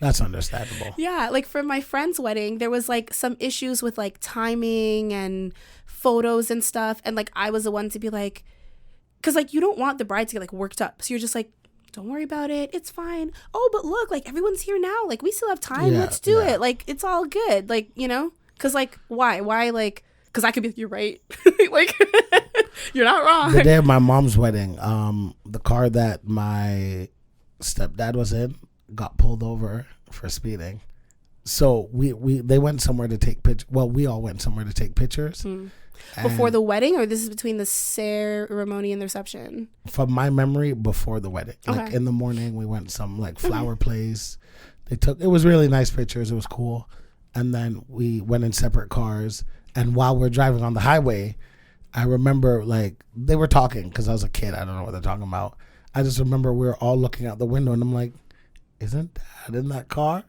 That's understandable. Yeah, like for my friend's wedding, there was like some issues with like timing and photos and stuff, and like I was the one to be like, because like you don't want the bride to get like worked up, so you're just like, don't worry about it, it's fine. Oh, but look, like everyone's here now, like we still have time, let's do it, like it's all good, like, you know, because like why like, because I could be like, you're right. Like you're not wrong. The day of my mom's wedding, the car that my stepdad was in got pulled over for speeding. So they went somewhere to take pictures. Well, we all went somewhere to take pictures. Before the wedding, or this is between the ceremony and the reception? From my memory, before the wedding. Okay. Like in the morning, we went some like flower place. It was really nice pictures. It was cool. And then we went in separate cars. And while we're driving on the highway, I remember like they were talking because I was a kid. I don't know what they're talking about. I just remember we were all looking out the window and I'm like, isn't Dad in that car?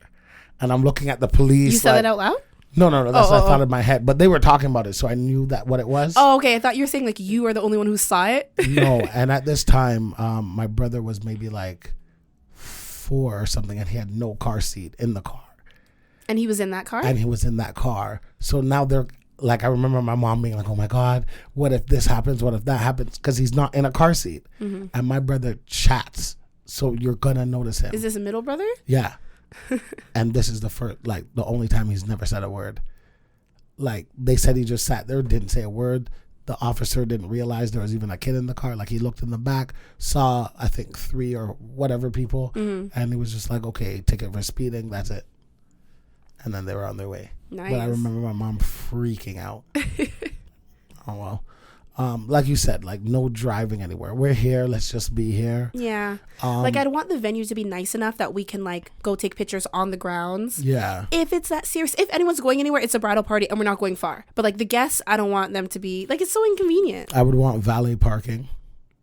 And I'm looking at the police. You said that out loud? No. That's what I thought in my head. But they were talking about it, so I knew that what it was. Oh, okay. I thought you were saying like you are the only one who saw it. No, and at this time, my brother was maybe like 4 or something, and he had no car seat in the car. And he was in that car? And he was in that car. So now they're like, I remember my mom being like, oh my God, what if this happens? What if that happens? Because he's not in a car seat. Mm-hmm. And my brother chats. So you're going to notice him. Is this a middle brother? Yeah. And this is the only time he's never said a word. Like they said he just sat there, didn't say a word. The officer didn't realize there was even a kid in the car. Like he looked in the back, saw I think 3 or whatever people, and he was just like, okay, ticket for speeding, that's it. And then they were on their way. Nice. But I remember my mom freaking out. Oh well. Like you said, like no driving anywhere. We're here. Let's just be here. Yeah. Like I'd want the venue to be nice enough that we can like go take pictures on the grounds. Yeah. If it's that serious, if anyone's going anywhere, it's a bridal party and we're not going far. But like the guests, I don't want them to be like, it's so inconvenient. I would want valet parking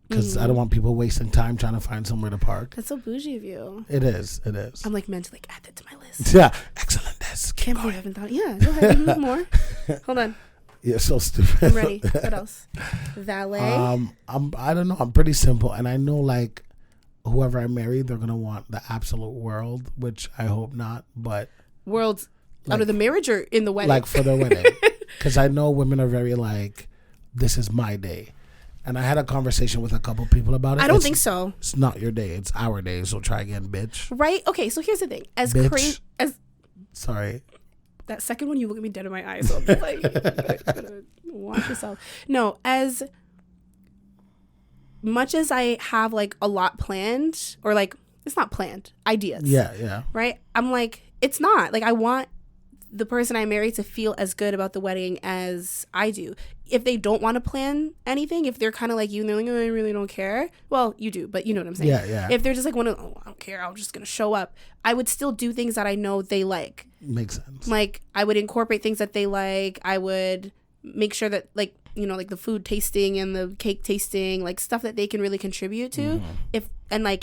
because I don't want people wasting time trying to find somewhere to park. That's so bougie of you. It is. I'm like meant to like add that to my list. Yeah. Excellent. Can't believe I haven't thought. Yeah. Go ahead. More. Hold on. You're so stupid. I'm ready. What else? Valet. I don't know. I'm pretty simple, and I know like whoever I marry, they're gonna want the absolute world, which I hope not. But world like, out of the marriage or in the wedding? Like for their wedding, because I know women are very like, this is my day, and I had a conversation with a couple people about it. I don't think so. It's not your day. It's our day. So try again, bitch. Right? Okay. So here's the thing. As bitch. crazy as. Sorry. That second one, you look at me dead in my eyes. So I'm just like, watch yourself. No, as much as I have like a lot planned, or like it's not planned, ideas. Yeah. Right? I'm like, it's not. Like I want the person I marry to feel as good about the wedding as I do. If they don't want to plan anything, if they're kind of like you and they're like, oh, I really don't care. Well, you do, but you know what I'm saying. Yeah. If they're just like, I don't care, I'm just going to show up. I would still do things that I know they like. Makes sense. Like I would incorporate things that they like. I would make sure that like, you know, like the food tasting and the cake tasting, like stuff that they can really contribute to. Mm-hmm.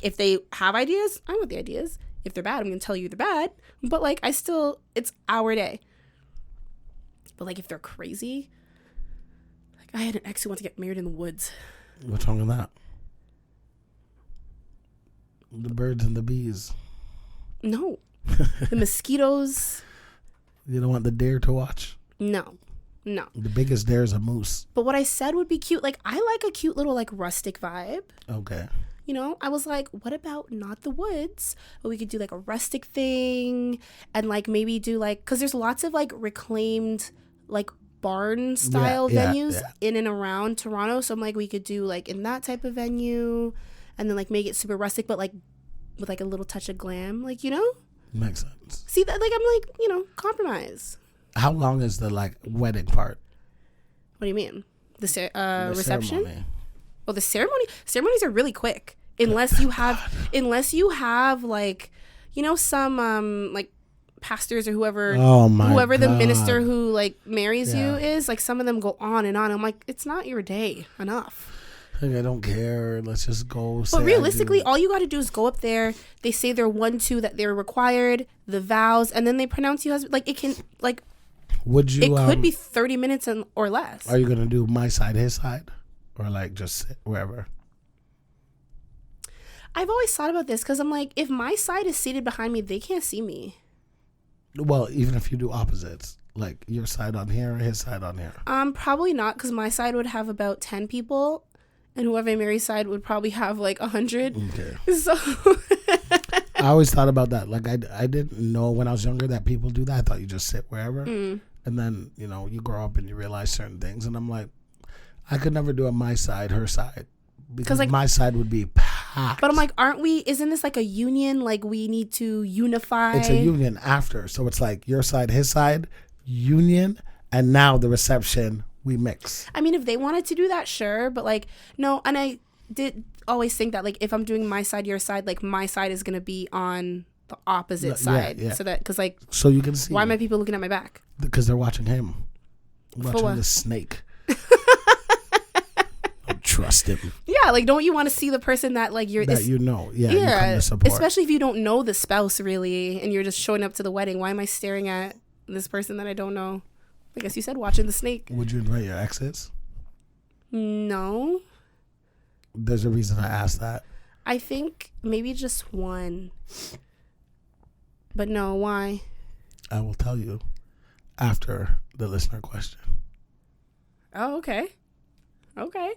If they have ideas, I want the ideas. If they're bad, I'm going to tell you they're bad. But, like, it's our day. But, like, if they're crazy, like, I had an ex who wanted to get married in the woods. What's wrong with that? The birds and the bees. No. The mosquitoes. You don't want the deer to watch? No. The biggest deer is a moose. But what I said would be cute. Like, I like a cute little, like, rustic vibe. Okay. You know, I was like, what about not the woods? But we could do like a rustic thing and like maybe do like, because there's lots of like reclaimed like barn style venues in and around Toronto. So I'm like, we could do like in that type of venue and then like make it super rustic, but like with like a little touch of glam, like, you know? Makes sense. See that? Like, I'm like, you know, compromise. How long is the like wedding part? What do you mean? The reception? Ceremony. Well, the ceremonies are really quick. Unless you have like, you know, some like pastors or whoever the minister who like marries you is, like some of them go on and on. I'm like, it's not your day enough. Like, I don't care. Let's just go. But realistically, all you got to do is go up there. They say their 1-2 that they're required, the vows, and then they pronounce you husband. Like it can like. Would you? It could be 30 minutes or less. Are you gonna do my side, his side, or like just sit wherever? I've always thought about this because I'm like, if my side is seated behind me, they can't see me. Well, even if you do opposites, like your side on here, his side on here. Probably not, because my side would have about 10 people, and whoever I marry's side would probably have like 100. Okay. So I always thought about that. Like I didn't know when I was younger that people do that. I thought you just sit wherever, and then you know you grow up and you realize certain things. And I'm like, I could never do it my side, her side. Because like, my side would be packed. But I'm like, isn't this like a union? Like we need to unify. It's a union after. So it's like your side, his side, union, and now the reception We mix. I mean, if they wanted to do that, sure. But like, no. And I did always think that like if I'm doing my side, your side, like my side is going to be on the opposite side. So that, because like. So you can see. Why am I people looking at my back? Because they're watching him. Watching the snake. Don't trust him. Yeah, like don't you want to see the person that like you're that you know? Yeah, you come to support. Especially if you don't know the spouse really, and you're just showing up to the wedding. Why am I staring at this person that I don't know? I guess you said watching the snake. Would you invite your exes? No. There's a reason I asked that. I think maybe just one. But no, why? I will tell you after the listener question. Oh, okay. Okay.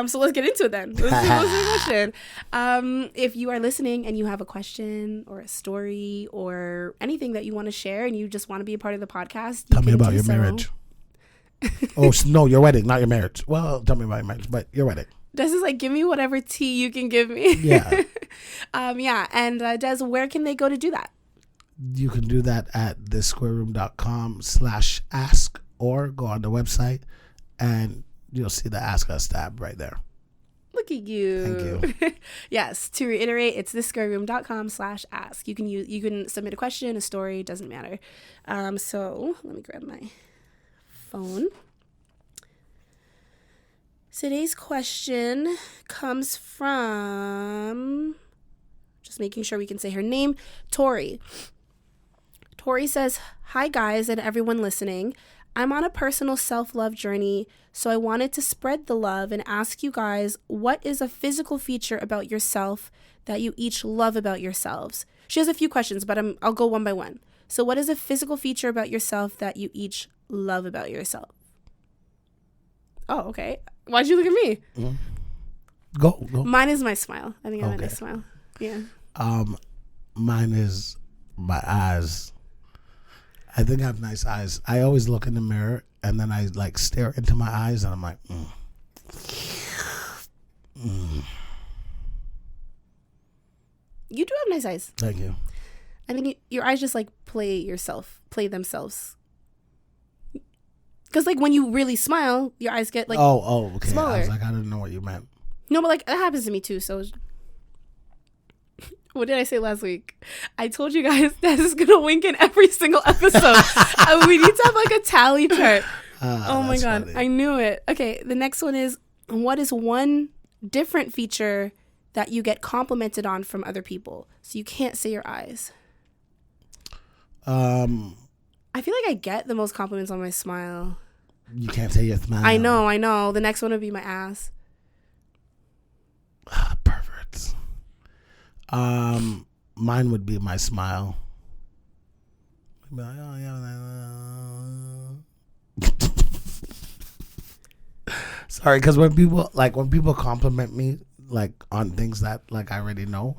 So let's get into it then. Let's do the question. If you are listening and you have a question or a story or anything that you want to share and you just want to be a part of the podcast, tell me about your marriage. Oh, no, your wedding, not your marriage. Well, tell me about your marriage, but your wedding. Des is like, give me whatever tea you can give me. Yeah. Yeah. And Des, where can they go to do that? You can do that at thesquareroom.com/ask or go on the website and you'll see the Ask Us tab right there. Look at you. Thank you. Yes. To reiterate, it's thesquareroom.com/ask. You can submit a question, a story, doesn't matter. So let me grab my phone. Today's question comes from, just making sure we can say her name, Tori. Tori says, "Hi guys and everyone listening. I'm on a personal self-love journey, so I wanted to spread the love and ask you guys, what is a physical feature about yourself that you each love about yourselves?" She has a few questions, but I'll go one by one. So what is a physical feature about yourself that you each love about yourself? Oh, okay. Why'd you look at me? Mm-hmm. Go. Mine is my smile. I think I have a nice smile. Yeah. Mine is my eyes. I think I have nice eyes. I always look in the mirror and then I like stare into my eyes and I'm like, You do have nice eyes. Thank you. I think your eyes just like play themselves. Because like when you really smile, your eyes get like okay. smaller. I was like, I didn't know what you meant. No, but like that happens to me too. So what did I say last week? I told you guys that is gonna wink in every single episode. We need to have like a tally chart. Oh my god, funny. I knew it. Okay, the next one is, what is one different feature that you get complimented on from other people? So you can't say your eyes. I feel like I get the most compliments on my smile. You can't say your smile. I know. The next one would be my ass. Perfect. Mine would be my smile. I'd be like, oh yeah. Sorry, because when people compliment me like on things that like I already know,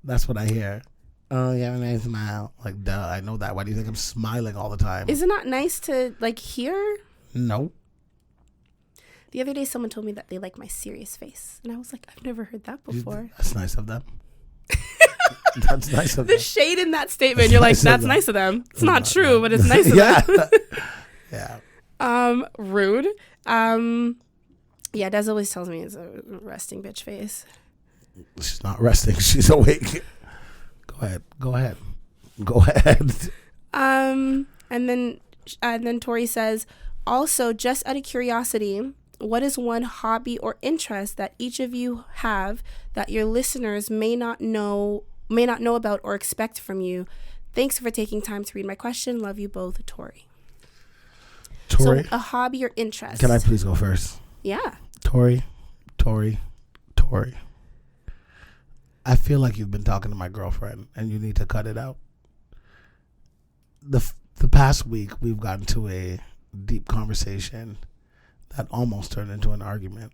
that's what I hear. Oh, you have a nice smile. Like, duh, I know that. Why do you think I'm smiling all the time? Is it not nice to like hear? No. The other day, someone told me that they like my serious face, and I was like, I've never heard that before. That's nice of them. That's nice of them. The shade in that statement, you're like, that's nice of them. It's not true, but it's nice of them. Yeah. Rude. Yeah, Des always tells me it's a resting bitch face. She's not resting. She's awake. Go ahead. And then Tori says, also, just out of curiosity, what is one hobby or interest that each of you have that your listeners may not know about or expect from you? Thanks for taking time to read my question. Love you both, Tori. So a hobby or interest. Can I please go first? Yeah. Tori. I feel like you've been talking to my girlfriend and you need to cut it out. The past week, we've gotten to a deep conversation that almost turned into an argument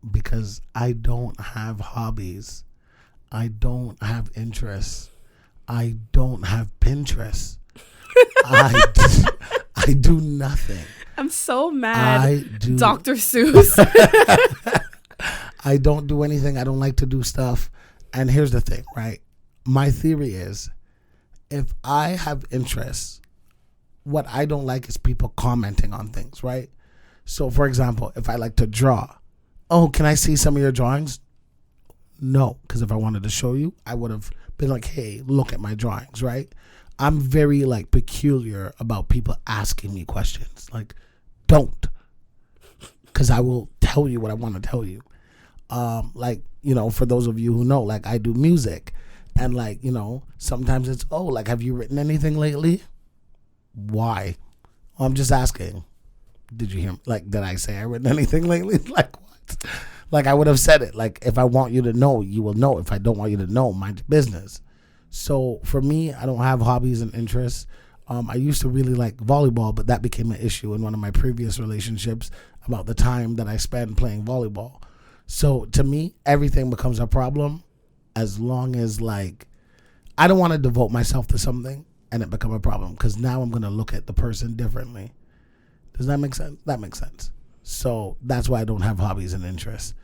because I don't have hobbies. I don't have interests. I don't have Pinterest. I do nothing. I'm so mad. Dr. Seuss. I don't do anything. I don't like to do stuff. And here's the thing, right? My theory is if I have interests, what I don't like is people commenting on things, right? So, for example, if I like to draw, oh, can I see some of your drawings? No, because if I wanted to show you, I would have been like, hey, look at my drawings, right? I'm very like peculiar about people asking me questions. Like, don't, because I will tell you what I want to tell you. Like, you know, for those of you who know, like I do music, and like, you know, sometimes it's, oh, like, have you written anything lately? Why? Oh, I'm just asking. Did you hear? Like, did I say I written anything lately? Like what? Like I would have said it. Like if I want you to know, you will know. If I don't want you to know, mind your business. So for me, I don't have hobbies and interests. I used to really like volleyball, but that became an issue in one of my previous relationships about the time that I spent playing volleyball. So to me, everything becomes a problem as long as like I don't want to devote myself to something and it become a problem, because now I'm going to look at the person differently. Does that make sense? That makes sense. So that's why I don't have hobbies and interests.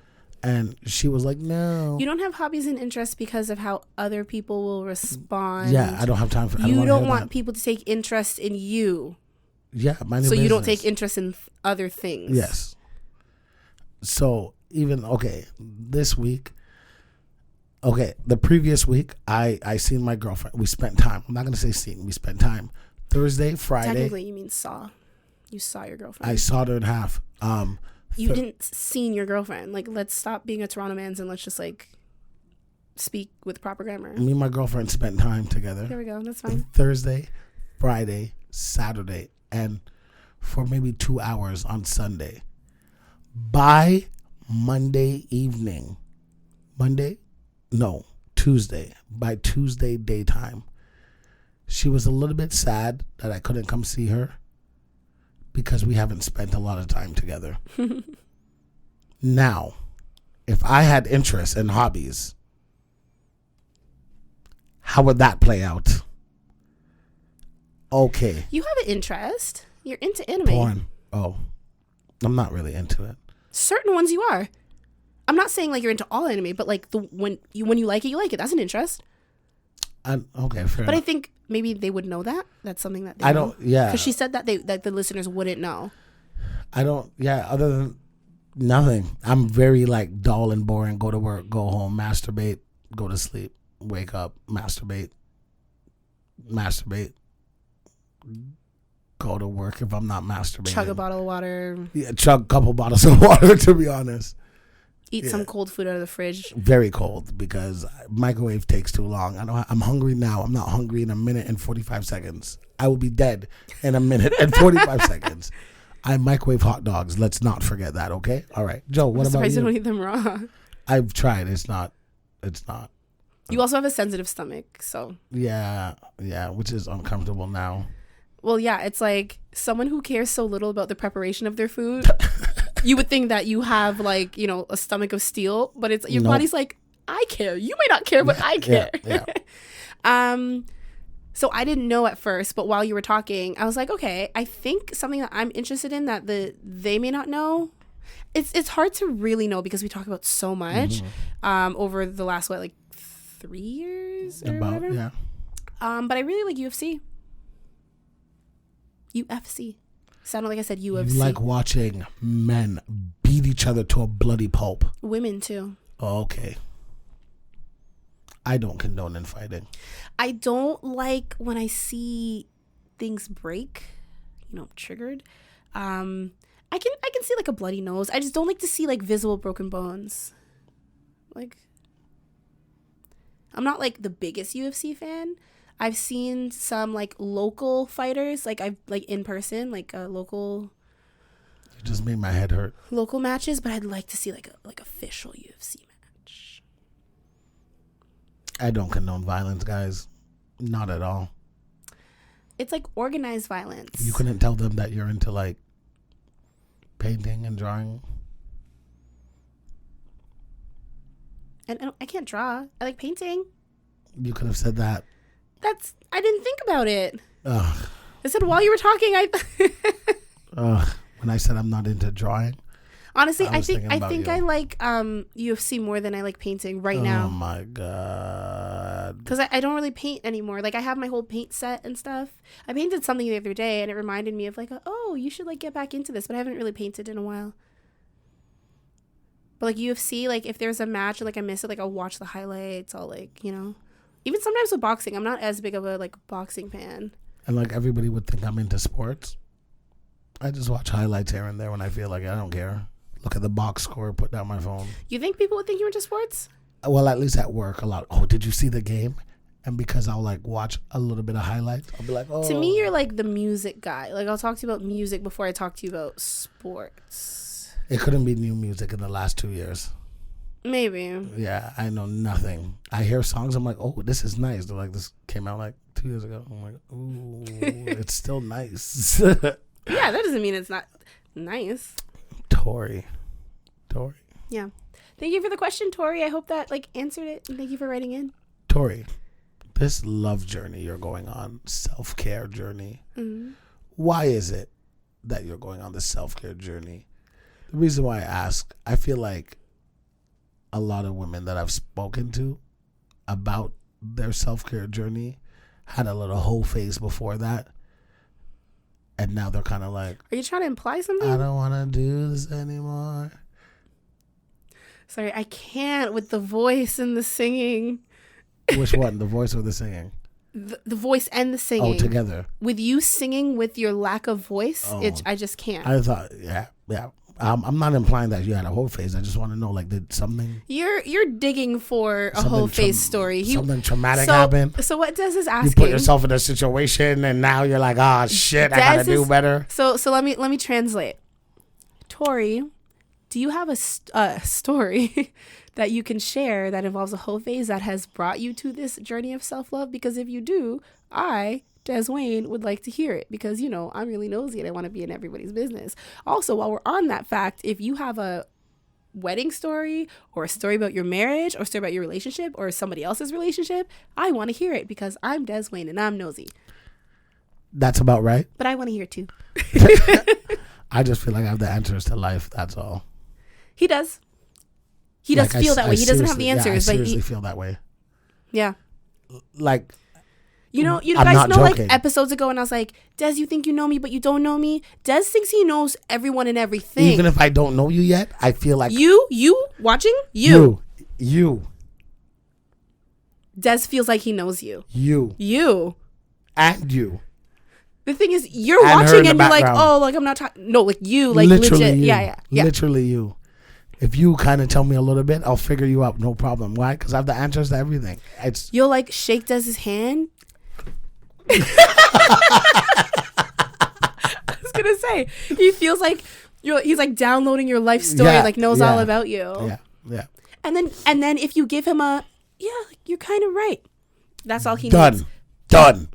And she was like, no. You don't have hobbies and interests because of how other people will respond. Yeah, I don't have time for. You don't want people to take interest in you. Yeah, my new so business. you don't take interest in other things. Yes. So even this week. Okay, the previous week I seen my girlfriend. We spent time. I'm not gonna say seen. We spent time. Thursday, Friday. Technically, you mean saw. You saw your girlfriend. I saw her in half. You didn't seen your girlfriend. Like, let's stop being a Toronto man's and let's just like speak with proper grammar. Me and my girlfriend spent time together. There we go. That's fine. Thursday, Friday, Saturday, and for maybe 2 hours on Sunday. By Monday evening, Tuesday. By Tuesday daytime, she was a little bit sad that I couldn't come see her because we haven't spent a lot of time together. Now, if I had interests and hobbies, how would that play out? Okay. You have an interest. You're into anime. Porn. Oh, I'm not really into it. Certain ones you are. I'm not saying like you're into all anime, but like when you like it, you like it. That's an interest. Okay, fair But enough. I think maybe they would know that. That's something that they know. Yeah. Because she said that that the listeners wouldn't know. I don't, yeah, other than nothing. I'm very like dull and boring. Go to work, go home, masturbate, go to sleep, wake up, masturbate, go to work if I'm not masturbating. Chug a bottle of water. Yeah, chug a couple bottles of water, to be honest. Eat some cold food out of the fridge. Very cold, because microwave takes too long. I'm hungry now. I'm not hungry in a minute and 45 seconds. I will be dead in a minute and 45 seconds. I microwave hot dogs. Let's not forget that, okay? All right. Joe, what about surprised you? you don't eat them raw. I've tried. It's not. You also have a sensitive stomach, so. Yeah, which is uncomfortable now. Well, yeah, it's like someone who cares so little about the preparation of their food. You would think that you have like, you know, a stomach of steel, but it's your body's like, I care. You may not care, but I care. Yeah. So I didn't know at first, but while you were talking, I was like, okay, I think something that I'm interested in that they may not know. It's hard to really know because we talk about so much over the last 3 years or whatever. Yeah. But I really like UFC. Sounded like I said UFC. You like watching men beat each other to a bloody pulp. Women too. Okay. I don't condone infighting. I don't like when I see things break. You know, I'm triggered. I can see like a bloody nose. I just don't like to see like visible broken bones. Like, I'm not like the biggest UFC fan. I've seen some like local fighters, like I've like in person, like local. You just made my head hurt. Local matches, but I'd like to see like official UFC match. I don't condone violence, guys. Not at all. It's like organized violence. You couldn't tell them that you're into like painting and drawing. And I can't draw. I like painting. You could have said that. I didn't think about it. Ugh. I said while you were talking, When I said I'm not into drawing. Honestly, I think you. I like UFC more than I like painting right now. Oh my god. Because I don't really paint anymore. Like I have my whole paint set and stuff. I painted something the other day and it reminded me of like, oh, you should like get back into this. But I haven't really painted in a while. But like UFC, like if there's a match or like I miss it, like I'll watch the highlights. I'll like, you know, even sometimes with boxing, I'm not as big of a like boxing fan. And like everybody would think I'm into sports. I just watch highlights here and there when I feel like I don't care. Look at the box score, put down my phone. You think people would think you're into sports? Well, at least at work, a lot. Oh, did you see the game? And because I'll like watch a little bit of highlights, I'll be like, oh. To me, you're like the music guy. Like I'll talk to you about music before I talk to you about sports. It couldn't be new music in the last 2 years. Maybe. Yeah, I know nothing. I hear songs, I'm like, oh, this is nice. They're like, this came out like 2 years ago. I'm like, ooh, it's still nice. Yeah, that doesn't mean it's not nice. Tori. Yeah. Thank you for the question, Tori. I hope that like answered it. And thank you for writing in. Tori, this love journey you're going on, self-care journey, why is it that you're going on this self-care journey? The reason why I ask, I feel like a lot of women that I've spoken to about their self-care journey had a little whole phase before that. And now they're kind of like, are you trying to imply something? I don't want to do this anymore. Sorry, I can't with the voice and the singing. Which one? The voice or the singing? The voice and the singing. Oh, together. With you singing with your lack of voice, I just can't. I thought, yeah. I'm not implying that you had a whole phase. I just want to know, like, did something... You're digging for a whole phase story. Something traumatic happened. So what Des is asking... You put yourself in a situation and now you're like, ah, shit, I gotta do better. So let me translate. Tori, do you have a story that you can share that involves a whole phase that has brought you to this journey of self-love? Because if you do, Deswayne would like to hear it because, you know, I'm really nosy and I want to be in everybody's business. Also, while we're on that fact, if you have a wedding story or a story about your marriage or a story about your relationship or somebody else's relationship, I want to hear it because I'm Deswayne and I'm nosy. That's about right. But I want to hear it too. I just feel like I have the answers to life. That's all. He does. He does feel that way. He doesn't have the answers. I seriously feel that way. Yeah. Like... You guys know, like episodes ago, and I was like, Des, you think you know me, but you don't know me. Des thinks he knows everyone and everything. Even if I don't know you yet, I feel like you watching you. Des feels like he knows you. You. And you. The thing is, you're watching and you're like, oh, like I'm not talking. No, like you, like literally legit. You. Yeah. Literally you. If you kind of tell me a little bit, I'll figure you out. No problem. Why? Because I have the answers to everything. You'll like shake Des's hand. I was gonna say he feels like he's like downloading your life story, like knows all about you. Yeah. And then if you give him you're kind of right. That's all he needs. Done.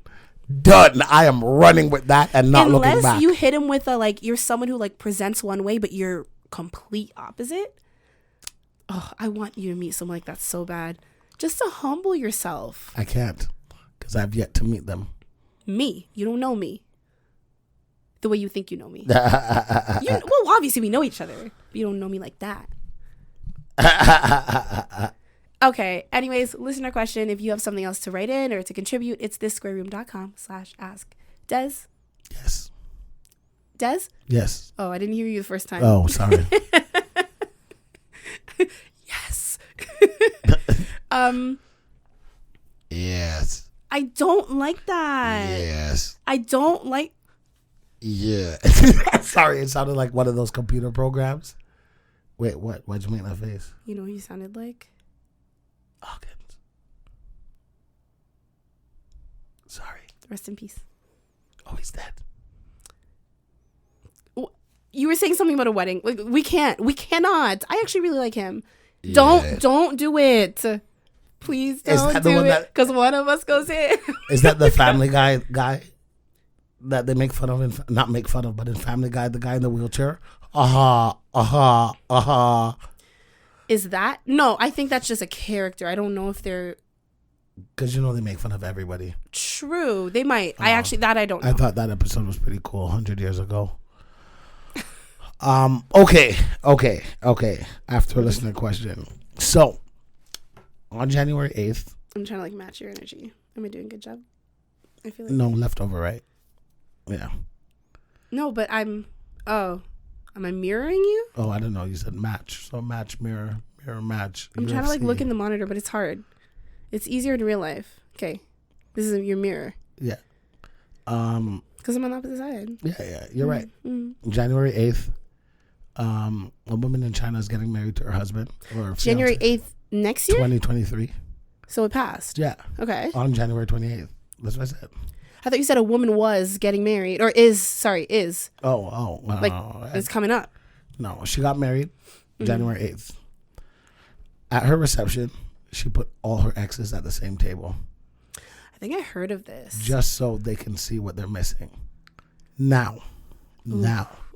I am running with that and not looking back. Unless you hit him with you're someone who like presents one way, but you're complete opposite. Oh, I want you to meet someone like that so bad, just to humble yourself. I can't because I've yet to meet them. Me, you don't know me the way you think you know me. Well, obviously we know each other, but you don't know me like that. Okay, anyways, listener question. If you have something else to write in or to contribute, it's thissquareroom.com/ask. Des? Yes. Des? Yes. Oh, I didn't hear you the first time. Oh, sorry. Yes. Yes. I don't like that. Yes. I don't like... Yeah. Sorry, it sounded like one of those computer programs. Wait, what? Why'd you make that face? You know who you sounded like? Hawkins. Sorry. Rest in peace. Oh, he's dead. You were saying something about a wedding. Like we cannot. I actually really like him. Yeah. Don't do it. Please don't do it. Because one of us goes in. Is that the Family Guy that they make fun of? Not make fun of, but in Family Guy, the guy in the wheelchair. Is that? No, I think that's just a character. I don't know if they're... Because they make fun of everybody. True. They might. I don't know. I thought that episode was pretty cool 100 years ago. Okay. After a listener question. So, on January 8th. I'm trying to like match your energy. Am I doing a good job? I feel like. No, leftover, right? Yeah. No, but am I mirroring you? Oh, I don't know. You said match. So match, mirror, match. I'm trying to like look in the monitor, but it's hard. It's easier in real life. Okay. This is your mirror. Yeah. Because I'm on the opposite side. Yeah. You're right. January 8th. A woman in China is getting married to her husband. Or January 8th next year? 2023. So it passed? Yeah. Okay. On January 28th. That's what I said. I thought you said a woman was getting married. Or is. Oh. Like, it's coming up. No, she got married January 8th. At her reception, she put all her exes at the same table. I think I heard of this. Just so they can see what they're missing. Now.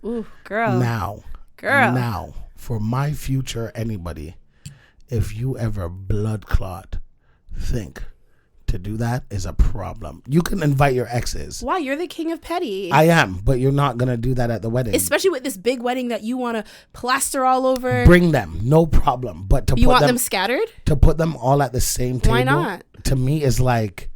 Ooh, girl. Now, for my future anybody, if you ever blood clot, think to do that is a problem. You can invite your exes. Why? You're the king of petty. I am, but you're not going to do that at the wedding. Especially with this big wedding that you want to plaster all over. Bring them, no problem. But you want them scattered? To put them all at the same table. Why not? To me is like,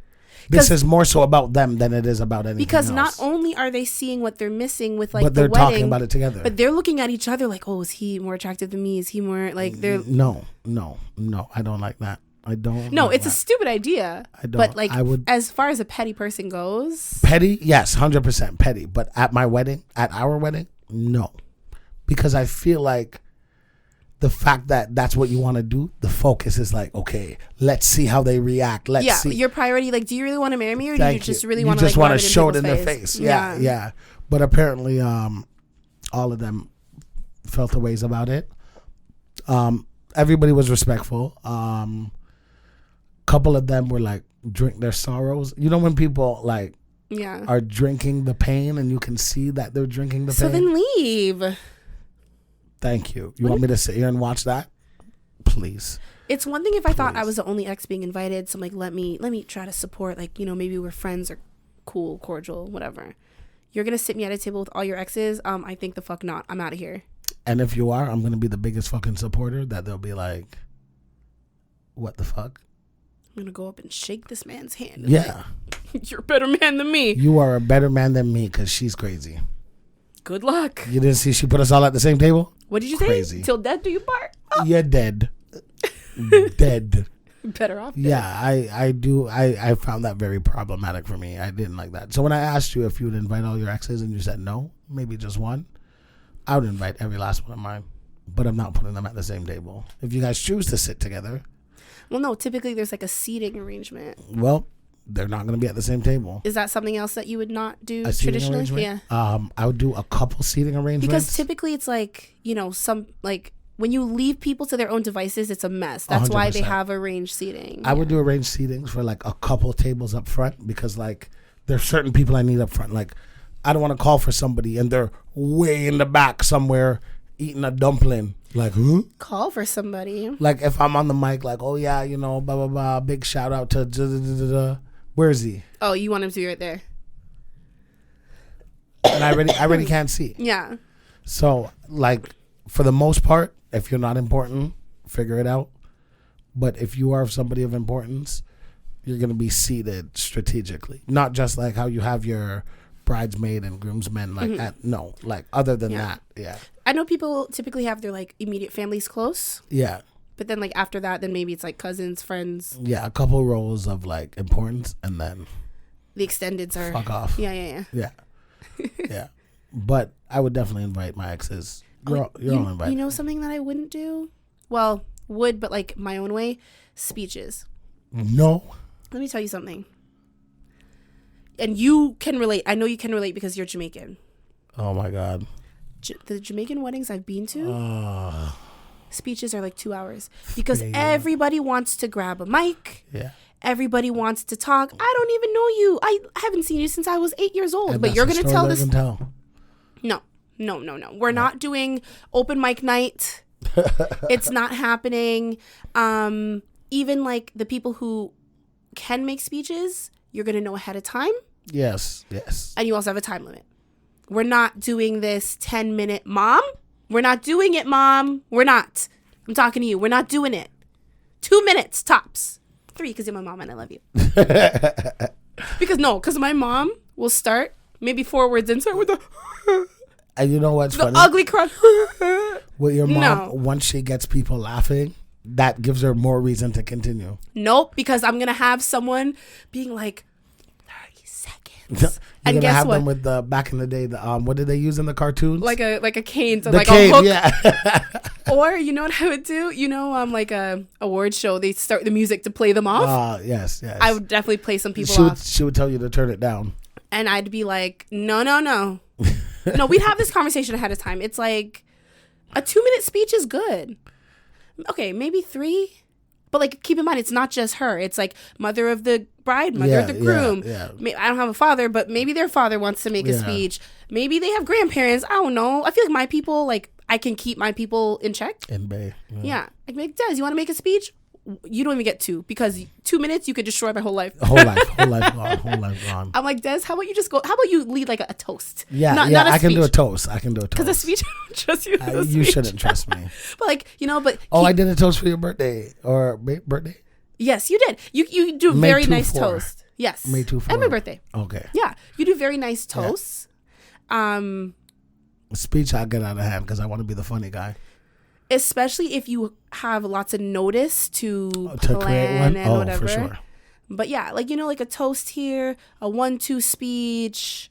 this is more so about them than it is about anything because else. Not only are they seeing what they're missing with like but the they're wedding, talking about it together. But they're looking at each other like, oh, is he more attractive than me? Is he more like they're No, I don't like that. I don't. No, like it's that. a stupid idea. I don't. But like, I would, as far as a petty person goes, petty, yes, 100% petty. But at our wedding, no, because I feel like the fact that that's what you want to do, the focus is like, okay, let's see how they react. Let's see. Your priority, like, do you really want to marry me, or do you just really want to? You just like, want to show it in their face. Yeah. But apparently, all of them felt the ways about it. Everybody was respectful. Couple of them were like, drink their sorrows. You know when people like are drinking the pain and you can see that they're drinking the pain? So then leave. Thank you. You want me to sit here and watch that? Please. It's one thing if I thought I was the only ex being invited, so I'm like, let me try to support, like, you know, maybe we're friends or cool, cordial, whatever. You're going to sit me at a table with all your exes? I think the fuck not. I'm out of here. And if you are, I'm going to be the biggest fucking supporter that they'll be like, what the fuck? I'm going to go up and shake this man's hand. Yeah. Like, you're a better man than me. You are a better man than me because she's crazy. Good luck. You didn't see she put us all at the same table? What did you say? Till death do you part? Oh. You're dead. Dead. Better off dead. Yeah, I do. I found that very problematic for me. I didn't like that. So when I asked you if you would invite all your exes and you said no, maybe just one, I would invite every last one of mine. But I'm not putting them at the same table. If you guys choose to sit together. Well, no, typically there's like a seating arrangement. Well, they're not going to be at the same table. Is that something else that you would not do traditionally? Yeah. I would do a couple seating arrangements. Because typically it's like, you know, some like when you leave people to their own devices, it's a mess. That's 100%. Why they have arranged seating. I would do arranged seatings for like a couple tables up front because like there's certain people I need up front. Like I don't want to call for somebody and they're way in the back somewhere eating a dumpling. Like, who? Call for somebody. Like if I'm on the mic, like, oh yeah, you know, blah blah blah. Big shout out to where is he? Oh, you want him to be right there. And I already can't see. Yeah. So like for the most part, if you're not important, figure it out. But if you are somebody of importance, you're gonna be seated strategically, not just like how you have your bridesmaid and groomsmen like other than that. Yeah. I know people typically have their like immediate families close. Yeah. But then like after that, then maybe it's like cousins, friends. Yeah, a couple rows of like importance and then the extendeds are fuck off. Yeah. Yeah. But I would definitely invite my exes. You're all invited. You know something that I wouldn't do? Well, would, but like my own way? Speeches. No. Let me tell you something. And you can relate. I know you can relate because you're Jamaican. Oh my God. The Jamaican weddings I've been to, speeches are like 2 hours because everybody wants to grab a mic. Yeah. Everybody wants to talk. I don't even know you. I haven't seen you since I was 8 years old. And but you're going to tell this. No. We're not doing open mic night. It's not happening. Even like the people who can make speeches, you're going to know ahead of time. Yes. And you also have a time limit. We're not doing this 10-minute mom. We're not doing it, Mom. We're not. I'm talking to you. We're not doing it. 2 minutes tops. 3 because you're my mom and I love you. Because my mom will start maybe 4 words in, start with the and you know what's funny? The ugly cry. With your mom, once she gets people laughing, that gives her more reason to continue. Nope, because I'm gonna have someone being like 30 seconds. You're gonna have them with the back in the day. The what did they use in the cartoons? Like a cane to the like cane, a hook. Yeah. Or you know what I would do? Like a award show, they start the music to play them off. Yes. I would definitely play some people off. She would tell you to turn it down. And I'd be like, no. No, we'd have this conversation ahead of time. It's like a 2-minute speech is good. Okay, maybe 3. But like, keep in mind, it's not just her. It's like mother of the bride, mother of the groom. Yeah. I don't have a father, but maybe their father wants to make a speech. Maybe they have grandparents. I don't know. I feel like my people, like, I can keep my people in check. In bay. Yeah. Like, Des, you want to make a speech? You don't even get 2 because 2 minutes you could destroy my whole life. Whole life gone. I'm like, Des, how about you just go? How about you lead like a toast? Yeah, not I can do a toast. Because a speech, I don't trust you. You shouldn't trust me. But like, I did a toast for your birthday or birthday. Yes, you did. You do a very nice toast. Yes, May 2/4. And my birthday. Okay. Yeah, you do very nice toasts. Yeah. Speech I get out of hand because I want to be the funny guy. Especially if you have lots of notice to create plan one? and whatever. For sure. But yeah, like, like a toast here, a 1-2 speech.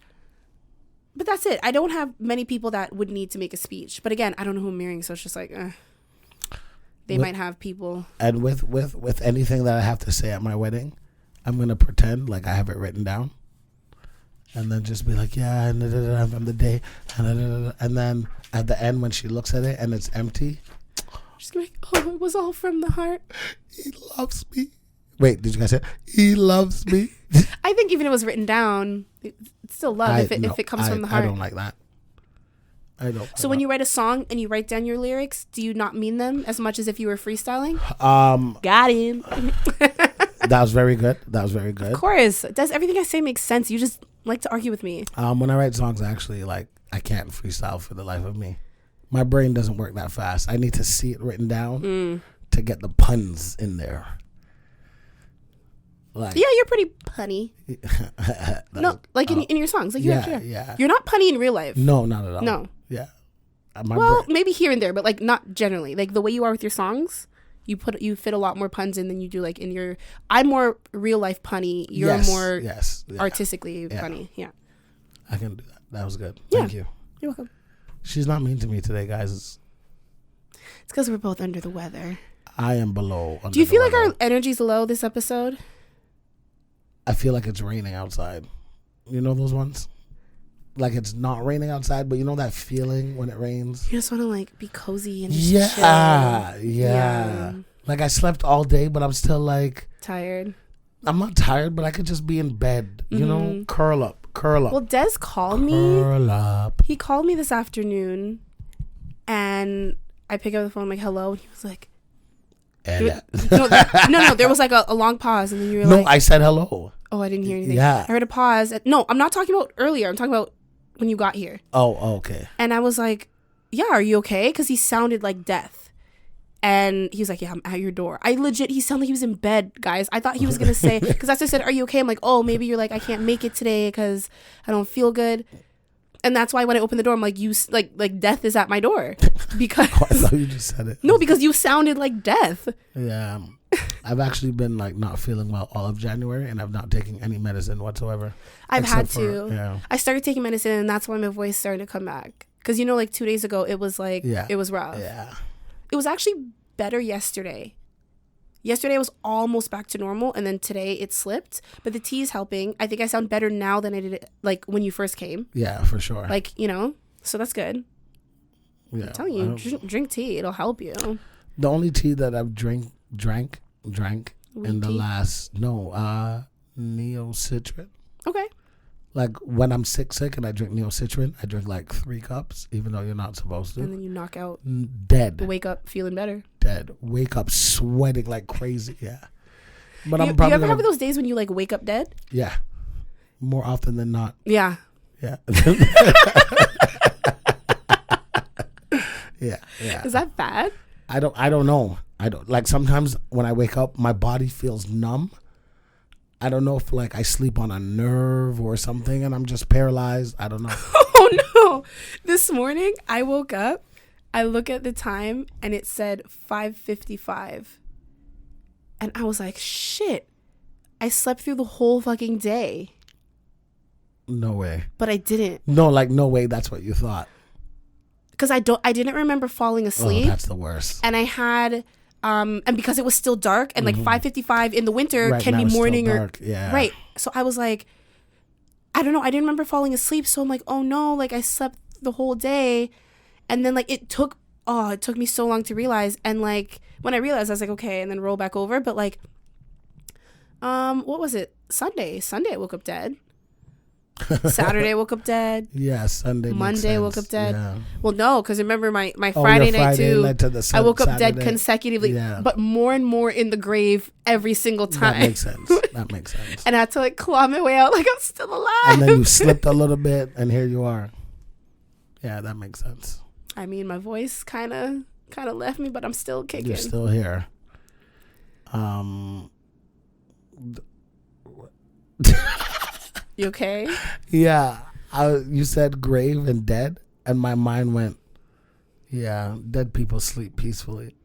But that's it. I don't have many people that would need to make a speech. But again, I don't know who I'm marrying, so it's just like, they might have people. And with anything that I have to say at my wedding, I'm going to pretend like I have it written down. And then just be like, yeah, and from the day. And then at the end, when she looks at it and it's empty. She's going to be like, it was all from the heart. He loves me. Wait, did you guys say, he loves me? I think even if it was written down, it's still love if it comes from the heart. I don't like that. I don't. So when you write a song and you write down your lyrics, do you not mean them as much as if you were freestyling? Got him. That was very good. Of course. Does everything I say make sense? You just like to argue with me. When I write songs, actually, like, I can't freestyle for the life of me. My brain doesn't work that fast. I need to see it written down to get the puns in there. Like, yeah, you're pretty punny. No, like in your songs. Like yeah. You're not punny in real life. No, not at all. No. Yeah. Maybe here and there, but like not generally. Like the way you are with your songs, you fit a lot more puns in than you do like in your. I'm more real life punny. You're more artistically punny. Yeah. I can do that. That was good. Yeah. Thank you. You're welcome. She's not mean to me today, guys. It's because we're both under the weather. I am below. Do you feel like our energy's low this episode? I feel like it's raining outside. You know those ones? Like it's not raining outside, but you know that feeling when it rains? You just want to like be cozy and just chill. Yeah. Like I slept all day, but I'm still like... tired. I'm not tired, but I could just be in bed. You know? Curl up. Well, Des called me. Curl up. He called me this afternoon, and I pick up the phone, like, hello, and he was like... No, there was like a long pause, and then you were like... No, I said hello. Oh, I didn't hear anything. Yeah. I heard a pause. No, I'm not talking about earlier. I'm talking about when you got here. Oh, okay. And I was like, yeah, are you okay? Because he sounded like death. And he was like, yeah, I'm at your door. He sounded like he was in bed, guys. I thought he was going to say... Because after I said, are you okay? I'm like, oh, maybe you're like, I can't make it today because I don't feel good. And that's why when I opened the door, I'm like, you like death is at my door. Because I thought you just said it. No, because you sounded like death. Yeah. I've actually been like not feeling well all of January, and I've not taken any medicine whatsoever. I've had to. I started taking medicine, and that's why my voice started to come back. Because, like 2 days ago, it was like, it was rough. Yeah. It was actually better yesterday. Yesterday I was almost back to normal, and then today it slipped. But the tea is helping. I think I sound better now than I did like when you first came. Yeah, for sure. Like, so that's good. Yeah, I'm telling you, drink tea. It'll help you. The only tea that I've drank in the last Neocitrin. Okay. Like when I'm sick and I drink Neocitrin, I drink like 3 cups, even though you're not supposed to. And then you knock out. Dead. Wake up feeling better. Dead. Wake up sweating like crazy. Yeah. But I'm probably. You ever have those days when you like wake up dead? Yeah. More often than not. Yeah. Yeah. Yeah. Is that bad? I don't know. I don't like sometimes when I wake up, my body feels numb. I don't know if like I sleep on a nerve or something and I'm just paralyzed. I don't know. Oh no. This morning I woke up, I look at the time and it said 5:55. And I was like, shit. I slept through the whole fucking day. No way. But I didn't. No, like no way that's what you thought. Because I didn't remember falling asleep. Oh, that's the worst. And I had and because it was still dark and like 5:55 in the winter can be morning or yeah. Right. So I was like, I don't know, I didn't remember falling asleep, so I'm like, oh no, like I slept the whole day. And then like it took me so long to realize, and like when I realized I was like, okay, and then roll back over. But like what was it? Sunday I woke up dead. Saturday I woke up dead. Yeah, Sunday. Monday I woke up dead. Yeah. Well, no, because remember my Friday night too. I woke up Saturday. dead consecutively, but more and more in the grave every single time. That makes sense. And I had to like claw my way out like I'm still alive. And then you slipped a little bit, and here you are. Yeah, that makes sense. I mean, my voice kind of left me, but I'm still kicking. You're still here. You okay? Yeah. You said grave and dead, and my mind went, yeah, dead people sleep peacefully.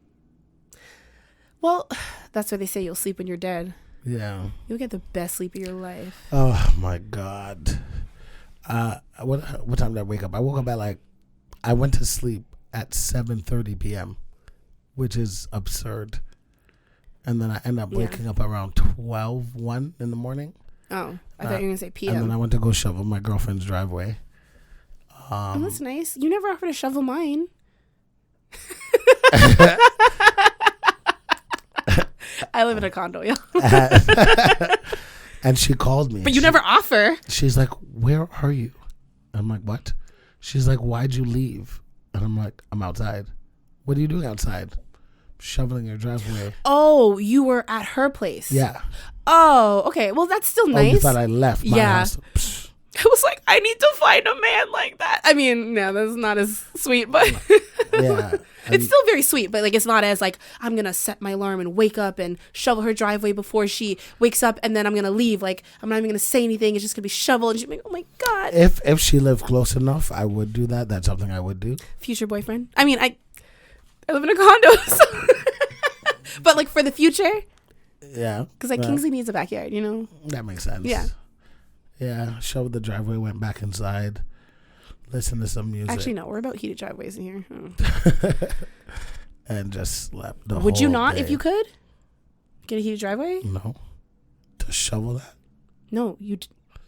Well, that's what they say. You'll sleep when you're dead. Yeah. You'll get the best sleep of your life. Oh, my God. What time did I wake up? I woke up at I went to sleep at 7:30 p.m., which is absurd. And then I ended up waking up around 1 in the morning. Oh, I thought you were going to say PM. And then I went to go shovel my girlfriend's driveway. Oh, that's nice. You never offered to shovel mine. I live in a condo, y'all. And she called me. But you never offer. She's like, where are you? I'm like, what? She's like, why'd you leave? And I'm like, I'm outside. What are you doing outside? Shoveling your driveway. Oh, you were at her place. Yeah. Oh, okay. Well, that's still nice. Oh, you thought I left my house. Psh. I was like, I need to find a man like that. I mean, no, that's not as sweet, but yeah. It's still very sweet, but like it's not as like I'm gonna set my alarm and wake up and shovel her driveway before she wakes up, and then I'm gonna leave. Like I'm not even gonna say anything. It's just gonna be shoveled, and she's like, oh my God. If she lived close enough, I would do that. That's something I would do. Future boyfriend. I mean, I live in a condo, so but like for the future. Yeah. Because like Kingsley needs a backyard, you know. That makes sense. Yeah. Yeah. Shoveled the driveway, went back inside. Listen to some music. Actually, no. We're about heated driveways in here. Oh. And just slept the whole Would you not day. if you could? Get a heated driveway? No. To shovel that? No.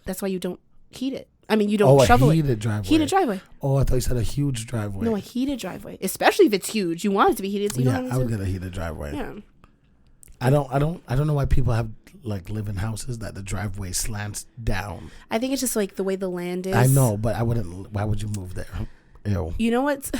That's why you don't heat it. I mean, you don't shovel it. Oh, a heated driveway. Heated driveway. Oh, I thought you said a huge driveway. No, a heated driveway. Especially if it's huge. You want it to be heated. So you I would get a heated driveway. Yeah. I don't know why people have live in houses that the driveway slants down. I think it's just like the way the land is. I know, but I wouldn't. Why would you move there? Ew. You know what's?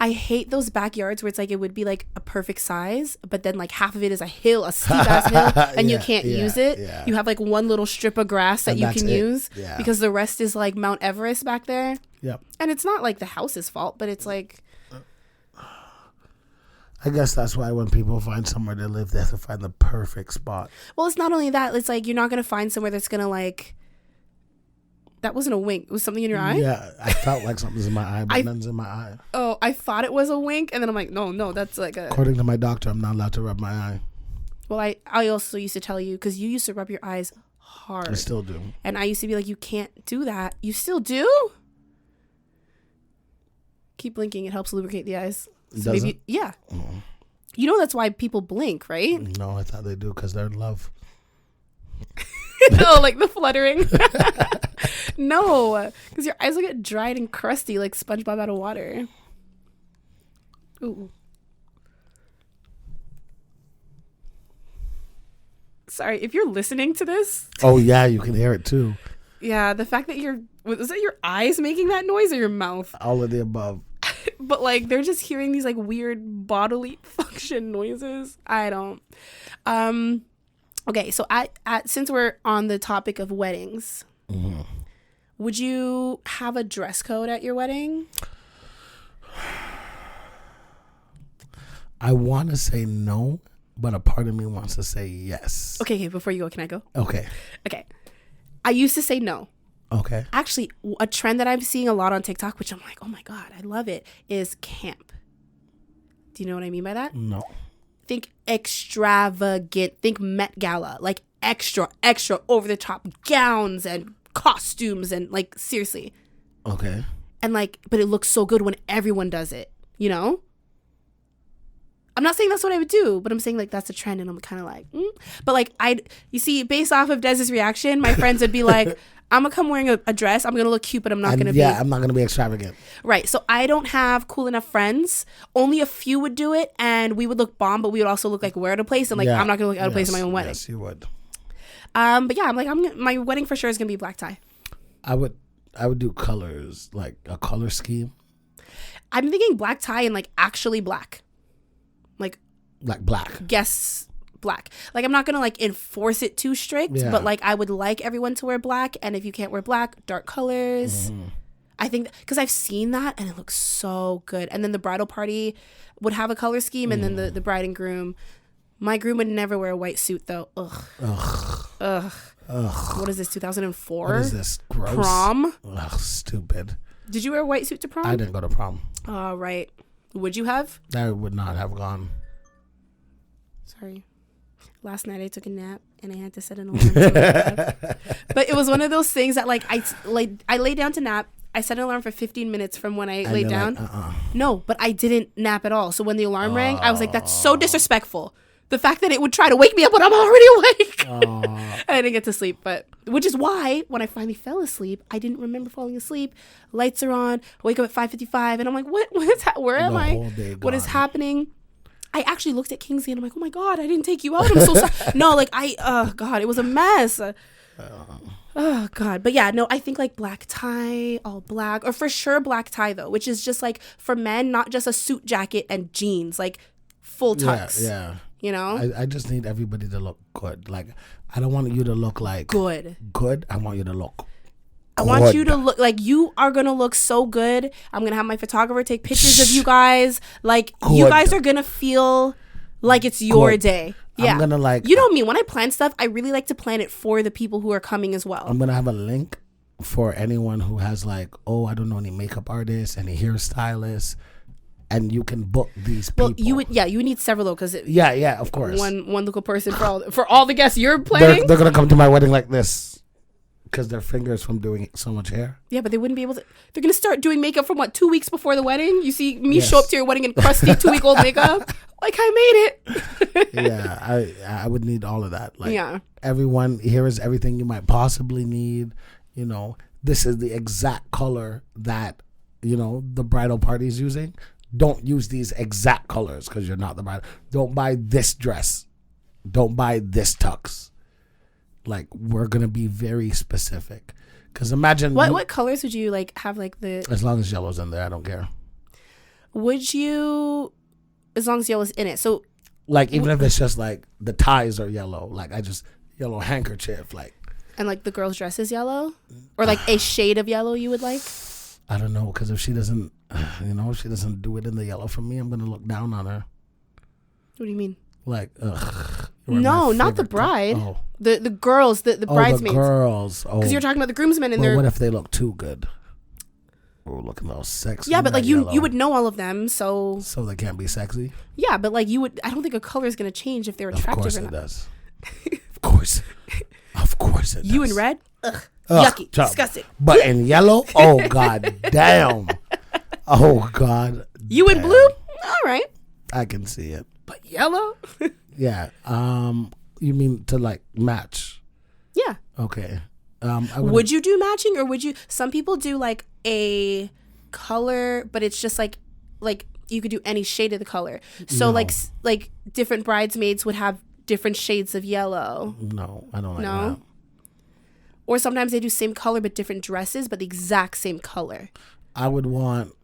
I hate those backyards where it's like it would be like a perfect size, but then like half of it is a hill, a steep ass hill, and you can't use it. Yeah. You have like one little strip of grass that you can use because the rest is like Mount Everest back there. Yep. And it's not like the house's fault, but it's like. I guess that's why when people find somewhere to live, they have to find the perfect spot. Well, it's not only that. It's like you're not going to find somewhere that's going to like. That wasn't a wink. It was something in your eye? Yeah, I felt like something's in my eye, but none's in my eye. Oh, I thought it was a wink, and then I'm like, no, that's like a... According to my doctor, I'm not allowed to rub my eye. Well, I also used to tell you, because you used to rub your eyes hard. I still do. And I used to be like, you can't do that. You still do? Keep blinking. It helps lubricate the eyes. So Does it? Yeah. Oh. You know that's why people blink, right? No, I thought they do because they're in love. No, like the fluttering. No, because your eyes will get dried and crusty like SpongeBob out of water. Ooh. Sorry, if you're listening to this. Oh, yeah, you can hear it too. Yeah, the fact that was that your eyes making that noise or your mouth? All of the above. But like they're just hearing these like weird bodily function noises. I don't. Okay, so since we're on the topic of weddings, would you have a dress code at your wedding? I want to say no, but a part of me wants to say yes. Okay, before you go, can I go? Okay. I used to say no. Okay. Actually, a trend that I'm seeing a lot on TikTok, which I'm like, oh my God, I love it, is camp. Do you know what I mean by that? No. Think extravagant. Think Met Gala. Like extra over the top gowns and costumes and like seriously. Okay. And like, but it looks so good when everyone does it, you know? I'm not saying that's what I would do, but I'm saying like that's a trend and I'm kind of like, But like you see, based off of Dez's reaction, my friends would be like, I'm gonna come wearing a dress. I'm gonna look cute, but I'm not gonna be. Yeah, I'm not gonna be extravagant. Right. So I don't have cool enough friends. Only a few would do it, and we would look bomb, but we would also look like we're at a place, and like I'm not gonna look out of place in my own wedding. Yes, you would. But yeah, my wedding for sure is gonna be black tie. I would do colors, like a color scheme. I'm thinking black tie and like actually black, like black. Guess black. Like I'm not gonna like enforce it too strict, but like I would like everyone to wear black, and if you can't wear black, dark colors. I think because I've seen that and it looks so good. And then the bridal party would have a color scheme, and then the bride and groom. My groom would never wear a white suit though. Ugh. What is this? 2004? What is this? Gross. Prom? Ugh, stupid. Did you wear a white suit to prom? I didn't go to prom. Oh, right. Would you have? I would not have gone. Sorry. Last night I took a nap and I had to set an alarm. But it was one of those things that like I laid down to nap. I set an alarm for 15 minutes from when I laid down. Like, No, but I didn't nap at all. So when the alarm rang, I was like, that's so disrespectful. The fact that it would try to wake me up when I'm already awake. And I didn't get to sleep, which is why when I finally fell asleep, I didn't remember falling asleep. Lights are on. I wake up at 5:55 and I'm like, where am I? What is happening? I actually looked at Kingsley and I'm like, oh my God, I didn't take you out. I'm so sorry. No, like oh God, it was a mess. Oh God. But yeah, no, I think like black tie, all black, or for sure black tie though, which is just like for men, not just a suit jacket and jeans, like full tux. Yeah. You know? I just need everybody to look good. Like, I don't want you to look like good. I want you to look good. I want you to look like you are going to look so good. I'm going to have my photographer take pictures of you guys. Like, good. You guys are going to feel like it's your day. Yeah. I'm going to like... You know me. When I plan stuff, I really like to plan it for the people who are coming as well. I'm going to have a link for anyone who has like, oh, I don't know any makeup artists, any hairstylists. And you can book these people. Well, you need several though, because of course, one local person for all the guests you're planning. They're gonna come to my wedding like this because their fingers from doing so much hair. Yeah, but they wouldn't be able to. They're gonna start doing makeup from 2 weeks before the wedding. You see me show up to your wedding in crusty 2-week-old makeup. Like I made it. Yeah, I would need all of that. Like, everyone here is everything you might possibly need. You know, this is the exact color that the bridal party is using. Don't use these exact colors because you're not the bride. Don't buy this dress. Don't buy this tux. Like, we're going to be very specific. Because imagine... What colors would you, like, have, like, the... As long as yellow's in there, I don't care. Would you... As long as yellow's in it. So... Like, even if it's just, like, the ties are yellow. Like, I just... Yellow handkerchief, like... And, like, the girl's dress is yellow? Or, like, a shade of yellow you would like? I don't know, because if she doesn't, if she doesn't do it in the yellow for me, I'm going to look down on her. What do you mean? Like, no, not the bride. Oh. The girls, the bridesmaids. The girls. Oh. Because you're talking about the groomsmen and what if they look too good? Oh, looking all sexy. Yeah, but like you would know all of them, so. So they can't be sexy? Yeah, but like you would, I don't think a color is going to change if they're attractive or not. Of course it does. Of course. Of course it does. You in red? Ugh. Yucky, disgusting. But in yellow, oh God damn. Oh God. You in blue? All right. I can see it. But yellow? Yeah. You mean to like match? Yeah. Okay. Would you do matching, or would you? Some people do like a color, but it's just like you could do any shade of the color. So like different bridesmaids would have different shades of yellow. No, I don't like that. Or sometimes they do same color but different dresses, but the exact same color. I would want...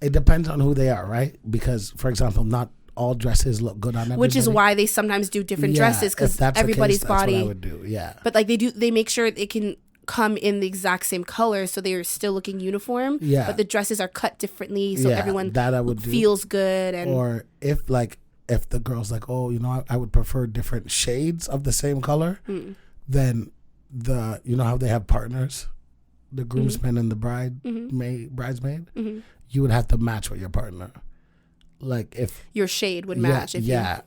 It depends on who they are, right? Because, for example, not all dresses look good on everybody. Which is why they sometimes do different dresses, because everybody's body... That's what I would do, yeah. But like they make sure it can come in the exact same color, so they're still looking uniform. Yeah. But the dresses are cut differently, so everyone that I would feels good. And or if the girl's like, oh, I would prefer different shades of the same color, then how they have partners, the groomsmen and the bridesmaid, you would have to match with your partner. Like if your shade would match. Yeah.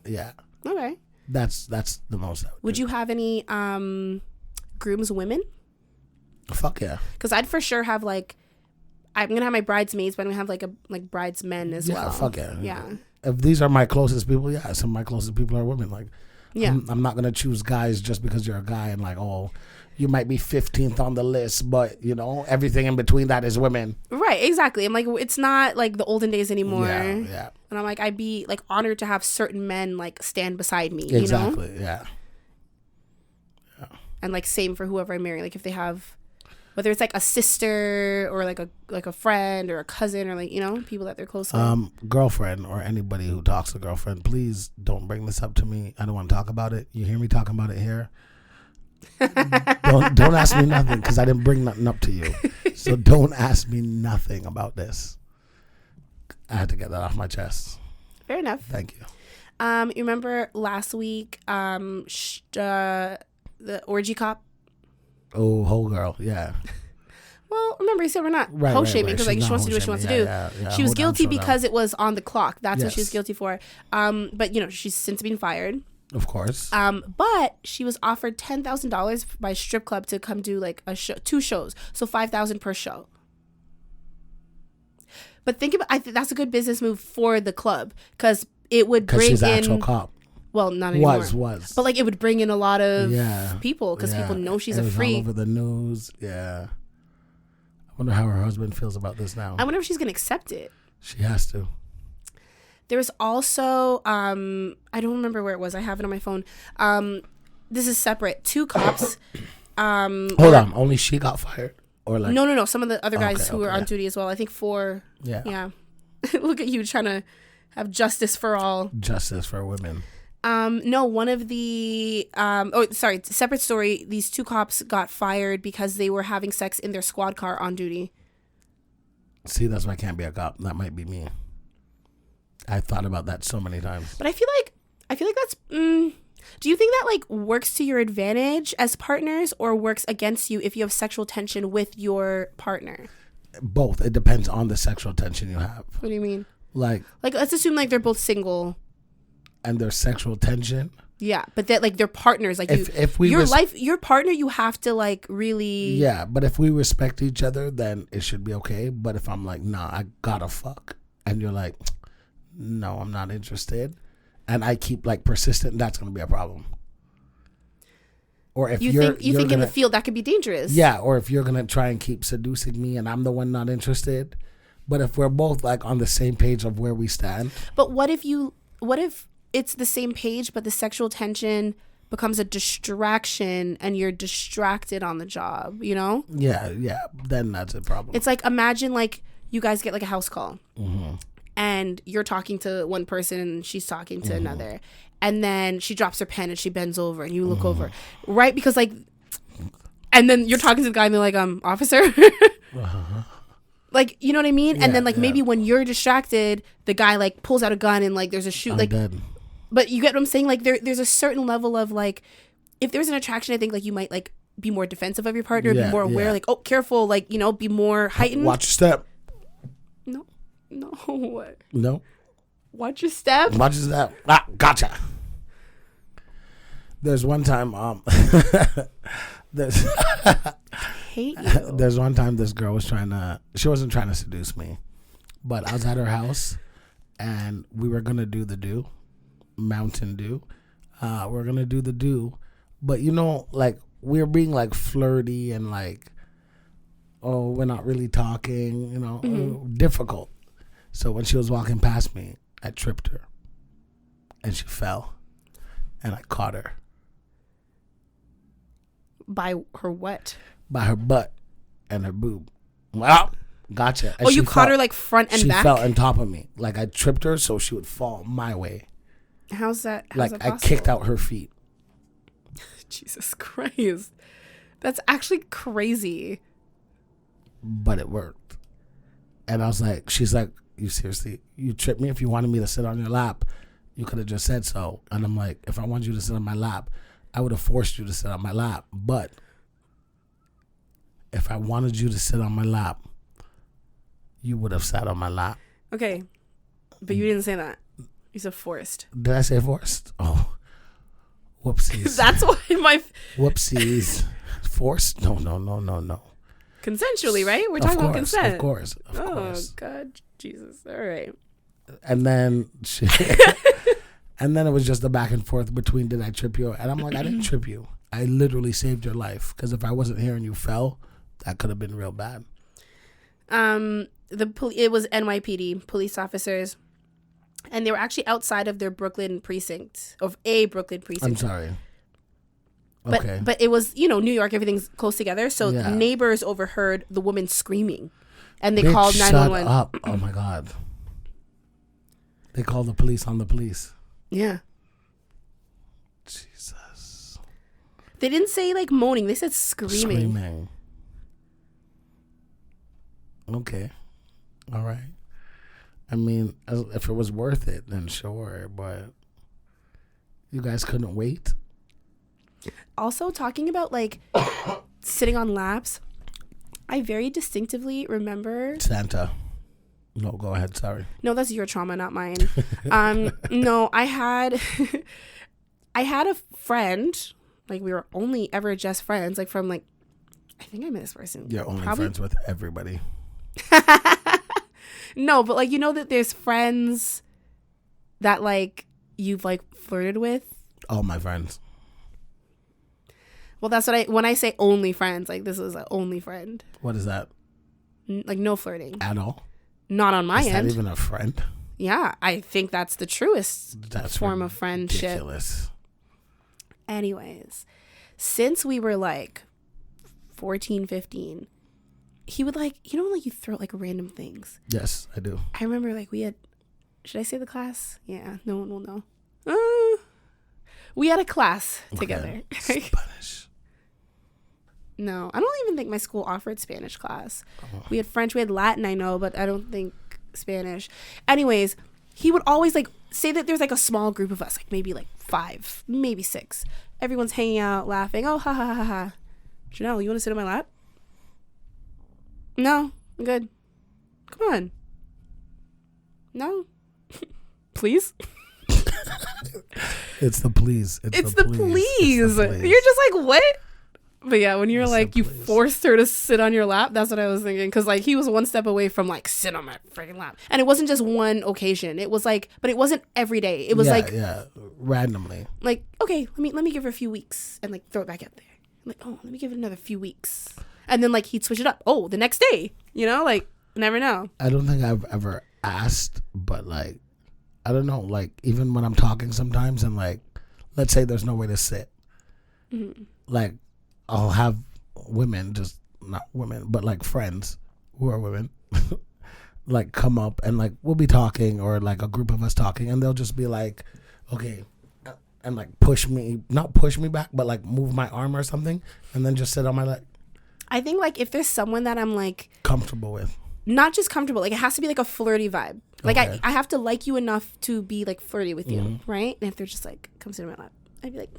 Okay. That's the most. Would you have any grooms women? Fuck yeah. Because I'd for sure have I'm gonna have my bridesmaids, but I'm gonna have bridesmen as well. Fuck yeah. Yeah. If these are my closest people, some of my closest people are women. Yeah. I'm not gonna choose guys just because you're a guy and you might be 15th on the list, but everything in between that is women. Right, exactly. I'm it's not the olden days anymore. Yeah. And I'm I'd be honored to have certain men stand beside me. Exactly. Yeah. And same for whoever I marry. If they have, whether it's a sister or a friend or a cousin or people that they're close with. Girlfriend or anybody who talks to girlfriend, please don't bring this up to me. I don't want to talk about it. You hear me talking about it here? don't ask me nothing because I didn't bring nothing up to you. So don't ask me nothing about this. I had to get that off my chest. Fair enough. Thank you. You remember last week the orgy cop? Oh, whole girl, yeah. Well, remember, he said we're not hoe shaming because she wants to do what she wants to do. Yeah. She was guilty because it was on the clock. That's what she was guilty for. But she's since been fired. Of course. But she was offered $10,000 by a strip club to come do a show, 2 shows, so $5,000 per show. But think about, that's a good business move for the club because it would bring she's in. She's an actual cop. Well, not anymore. Was. But it would bring in a lot of people because people know she's a freak. All over the news. Yeah. I wonder how her husband feels about this now. I wonder if she's gonna accept it. She has to. There was also I don't remember where it was. I have it on my phone. This is separate. 2 cops. Hold on. Only she got fired, or No. Some of the other guys who were on duty as well. I think 4. Yeah. Look at you trying to have justice for all. Justice for women. No, one of the separate story. These 2 cops got fired because they were having sex in their squad car on duty. See, that's why I can't be a cop. That might be me. I thought about that so many times. But I feel like that's. Do you think that works to your advantage as partners or works against you if you have sexual tension with your partner? Both. It depends on the sexual tension you have. What do you mean? Let's assume they're both single. And there's sexual tension. Yeah, but that they're partners. Your partner, you have to really. Yeah, but if we respect each other, then it should be okay. But if I'm nah, I gotta fuck, and you're no, I'm not interested, and I keep persistent, that's gonna be a problem. Or if you think in the field that could be dangerous. Yeah, or if you're gonna try and keep seducing me, and I'm the one not interested. But if we're both on the same page of where we stand. But what if it's the same page, but the sexual tension becomes a distraction and you're distracted on the job, Yeah, then that's a problem. It's imagine you guys get a house call and you're talking to one person and she's talking to another, and then she drops her pen and she bends over and you look over, right? Because and then you're talking to the guy and they're officer. You know what I mean? Yeah, and then maybe when you're distracted, the guy pulls out a gun and there's a shoot. Dead. But you get what I'm saying? There's a certain level of if there's an attraction, I think you might be more defensive of your partner, be more aware, oh, careful, be more heightened. Watch your step. No. What? No. Watch your step. Watch your step. Ah, gotcha. There's one time, there's hate you. There's one time this girl was she wasn't trying to seduce me, but I was at her house and we were gonna do the Mountain Dew. We're gonna do the do, but we're being flirty and we're not really talking, difficult. So when she was walking past me, I tripped her and she fell and I caught her. By her what? By her butt and her boob. Well, gotcha. And you caught her front and back? She fell on top of me. I tripped her so she would fall my way. How's that I kicked out her feet. Jesus Christ. That's actually crazy. But it worked. And I was like, she's like, you seriously, you tripped me? If you wanted me to sit on your lap, you could have just said so. And I'm like, if I wanted you to sit on my lap, I would have forced you to sit on my lap. But if I wanted you to sit on my lap, you would have sat on my lap. Okay. But you didn't say that. You said forced. Did I say forced? Oh. Whoopsies. That's why my... Whoopsies. Forced? No. Consensually, right? We're talking about consent. Of course. Oh, God. Jesus. All right. And then and then it was just the back and forth between did I trip you? And I'm like, I didn't trip you. I literally saved your life. Because if I wasn't here and you fell, that could have been real bad. It was NYPD police officers. And they were actually outside of their Brooklyn precinct. Of a Brooklyn precinct. I'm sorry. Okay. But it was, New York, everything's close together. So neighbors overheard the woman screaming. And they called 911. Shut up. Oh, my God. They called the police on the police. Yeah. Jesus. They didn't say, like, moaning. They said screaming. Okay. All right. I mean, if it was worth it, then sure. But you guys couldn't wait? Also, talking about, like, sitting on laps, I very distinctly remember... Santa. No, go ahead. Sorry. No, that's your trauma, not mine. No, I had a friend, like, we were only ever just friends, like, from, like, I think I met this person. You're only friends with everybody. No, but, like, that there's friends that, like, you've, like, flirted with. All my friends. Well, that's what when I say only friends, like, this is an only friend. What is that? Like, no flirting. At all? Not on my end. Is that even a friend? Yeah, I think that's the truest form of friendship. Ridiculous. Anyways, since we were, like, 14, 15, he would, like, like you throw, like, random things. Yes, I do. I remember, like, we had, should I say the class? Yeah, no one will know. We had a class together. Spanish. No, I don't even think my school offered Spanish class. Oh. We had French, we had Latin, I know, but I don't think Spanish. Anyways, he would always, like, say that there's, like, a small group of us, like, maybe, like, 5, maybe 6. Everyone's hanging out, laughing. Oh, ha, ha, ha, ha. Jonel, you want to sit on my lap? No, I'm good. Come on. No? Please? It's the please. It's the please. You're just like, what? But yeah, when you're like, you forced her to sit on your lap, that's what I was thinking. Because, like, he was one step away from, like, sit on my freaking lap. And it wasn't just one occasion. It was like, but it wasn't every day. It was randomly. Like, okay, let me give her a few weeks and, like, throw it back up there. I'm like, oh, let me give it another few weeks. And then, like, he'd switch it up. Oh, the next day, like, never know. I don't think I've ever asked, but, like, I don't know, like, even when I'm talking sometimes and, like, let's say there's no way to sit. Mm-hmm. Like, I'll have women, just not women, but, like, friends who are women, like, come up and, like, we'll be talking or, like, a group of us talking and they'll just be like, okay, and, like, not push me back, but, like, move my arm or something and then just sit on my leg. I think, like, if there's someone that I'm, like, comfortable with. Not just comfortable, like, it has to be, like, a flirty vibe. Like, okay. I have to like you enough to be, like, flirty with you, right? And if they're just, like, come sit on my lap, I'd be like,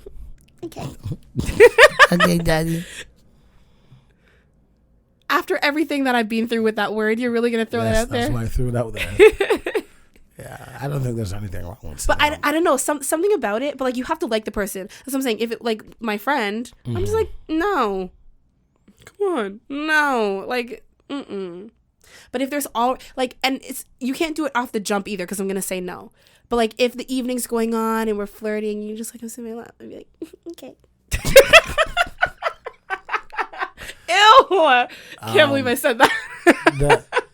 okay. Okay, daddy. After everything that I've been through with that word, you're really going to throw that out there? That's why I threw it out there. Yeah, I don't think there's anything wrong with it. But I don't know, something about it, but, like, you have to like the person. That's what I'm saying. If it, like, my friend, I'm just like, no. Come on. No. Like, But if there's all, like, and you can't do it off the jump either because I'm going to say no. But, like, if the evening's going on and we're flirting, you just, like, I'm sitting in my lap, I'd be like, okay. Ew. Can't believe I said that.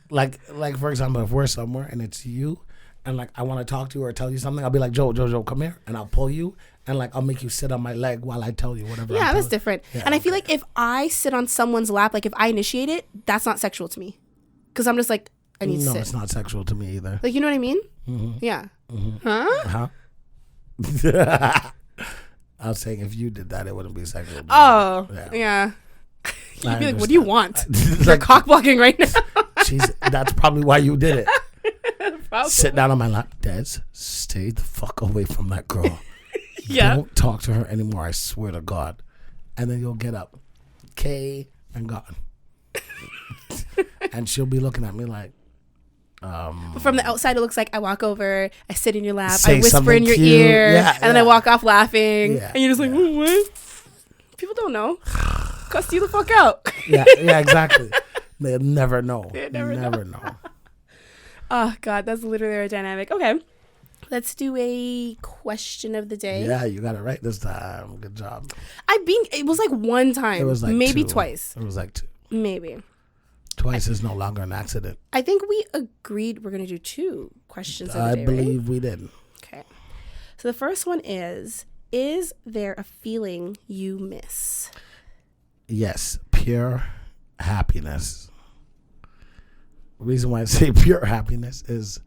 like, for example, if we're somewhere and it's you and, like, I want to talk to you or tell you something, I'll be like, Joe, come here. And I'll pull you and, like, I'll make you sit on my leg while I tell you whatever. Yeah, that's different. Yeah, and I feel like if I sit on someone's lap, like, if I initiate it, that's not sexual to me. Because I'm just like, I need to sit. No, it's not sexual to me either. Like, you know what I mean? Mm-hmm. Yeah. Mm-hmm. Huh? I was saying if you did that, it wouldn't be sexual. Oh, yeah. You'd be like, what do you want? You're Like, cock blocking right now. That's probably why you did it. Probably. Sit down on my lap. Des, stay the fuck away from that girl. Yeah. Don't talk to her anymore, I swear to God. And then you'll get up. K and gone. And she'll be looking at me like, But from the outside, it looks like I walk over, I sit in your lap, Say I whisper something in your cute. ear, Yeah, and then I walk off laughing. Yeah, And you're just like, what? People don't know. Cuss you the fuck out. yeah, exactly. They'll never know. They never know. Oh, God, that's literally our dynamic. Okay. Let's do a question of the day. Yeah, you got it right this time. Good job. It was like one time. It was like maybe 2. twice. It was like 2. Maybe. Twice is no longer an accident. I think we agreed we're going to do 2 questions of the day, I believe we did. Okay. So the first one is there a feeling you miss? Yes, pure happiness. The reason why I say pure happiness is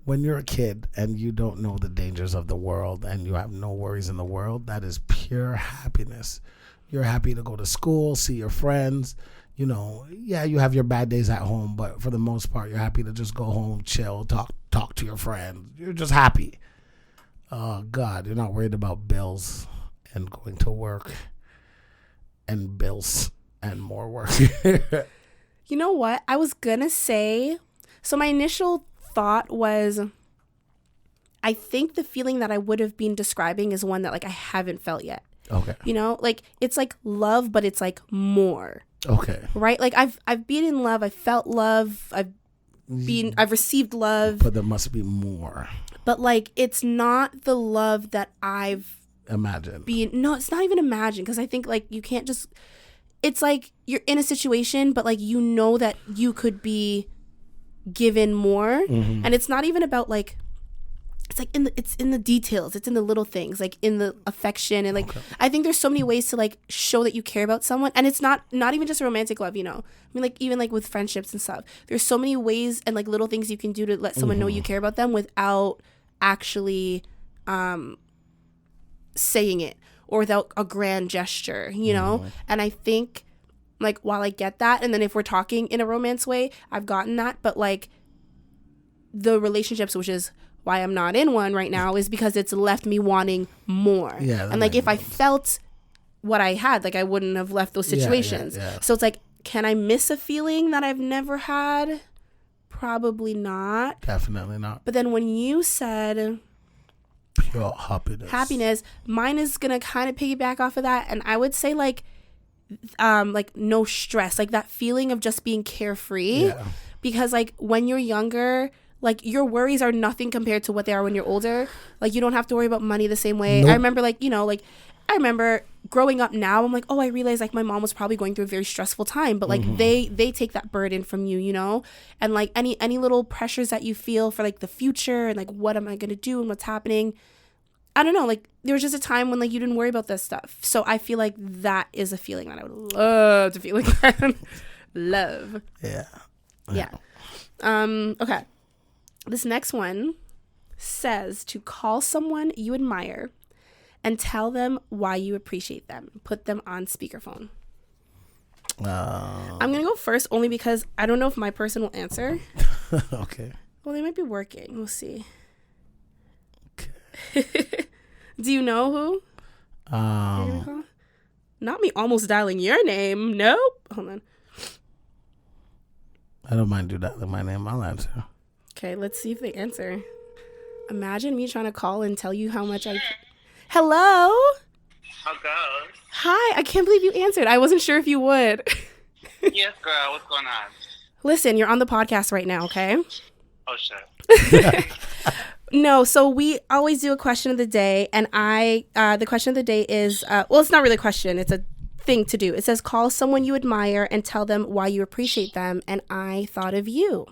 when you're a kid and you don't know the dangers of the world and you have no worries in the world, that is pure happiness. You're happy to go to school, see your friends. You know, yeah, you have your bad days at home, but for the most part, you're happy to just go home, chill, talk to your friends. You're just happy. Oh, God, you're not worried about bills and going to work and bills and more work. You know what? I was going to say, so my initial thought was, I think the feeling that I would have been describing is one that like I haven't felt yet. Okay. You know, like it's like love, but it's like more. Okay. Right? Like I've been in love, I felt love, I've received love. But there must be more. But like it's not the love that I've imagined. No, it's not even imagined, because I think like you can't just, it's like you're in a situation, but like you know that you could be given more. Mm-hmm. And it's not even about like, it's like it's in the details, it's in the little things, like in the affection, and like okay. I think there's so many ways to like show that you care about someone, and it's not even just a romantic love, you know. I mean, like even like with friendships and stuff, there's so many ways and like little things you can do to let someone know you care about them without actually saying it, or without a grand gesture, you know. And I think like while I get that, and then if we're talking in a romance way, I've gotten that, but like the relationships, which is why I'm not in one right now, is because it's left me wanting more. Yeah, and like if I felt what I had, like I wouldn't have left those situations. Yeah. So it's like, can I miss a feeling that I've never had? Probably not. Definitely not. But then when you said pure happiness, mine is gonna kind of piggyback off of that, and I would say like no stress, like that feeling of just being carefree. Yeah. Because like when you're younger, like your worries are nothing compared to what they are when you're older. Like you don't have to worry about money the same way. Nope. I remember like, you know, like I remember growing up now, I'm like, oh, I realized like my mom was probably going through a very stressful time, but like they take that burden from you, you know? And like any little pressures that you feel for like the future and like what am I going to do and what's happening, I don't know, like there was just a time when like you didn't worry about this stuff. So I feel like that is a feeling that I would love to feel again. Love. Yeah. Yeah. Okay. This next one says to call someone you admire and tell them why you appreciate them. Put them on speakerphone. I'm going to go first only because I don't know if my person will answer. Okay. Well, they might be working. We'll see. Okay. Do you know who? Not me almost dialing your name. Nope. Hold on. I don't mind dialing my name. I'll answer. Okay, let's see if they answer. Imagine me trying to call and tell you how much I... Hello? How goes? Hi, I can't believe you answered. I wasn't sure if you would. Yes, girl. What's going on? Listen, you're on the podcast right now, okay? Oh, shit. No, so we always do a question of the day, and the question of the day is, well, it's not really a question. It's a thing to do. It says, call someone you admire and tell them why you appreciate them, and I thought of you.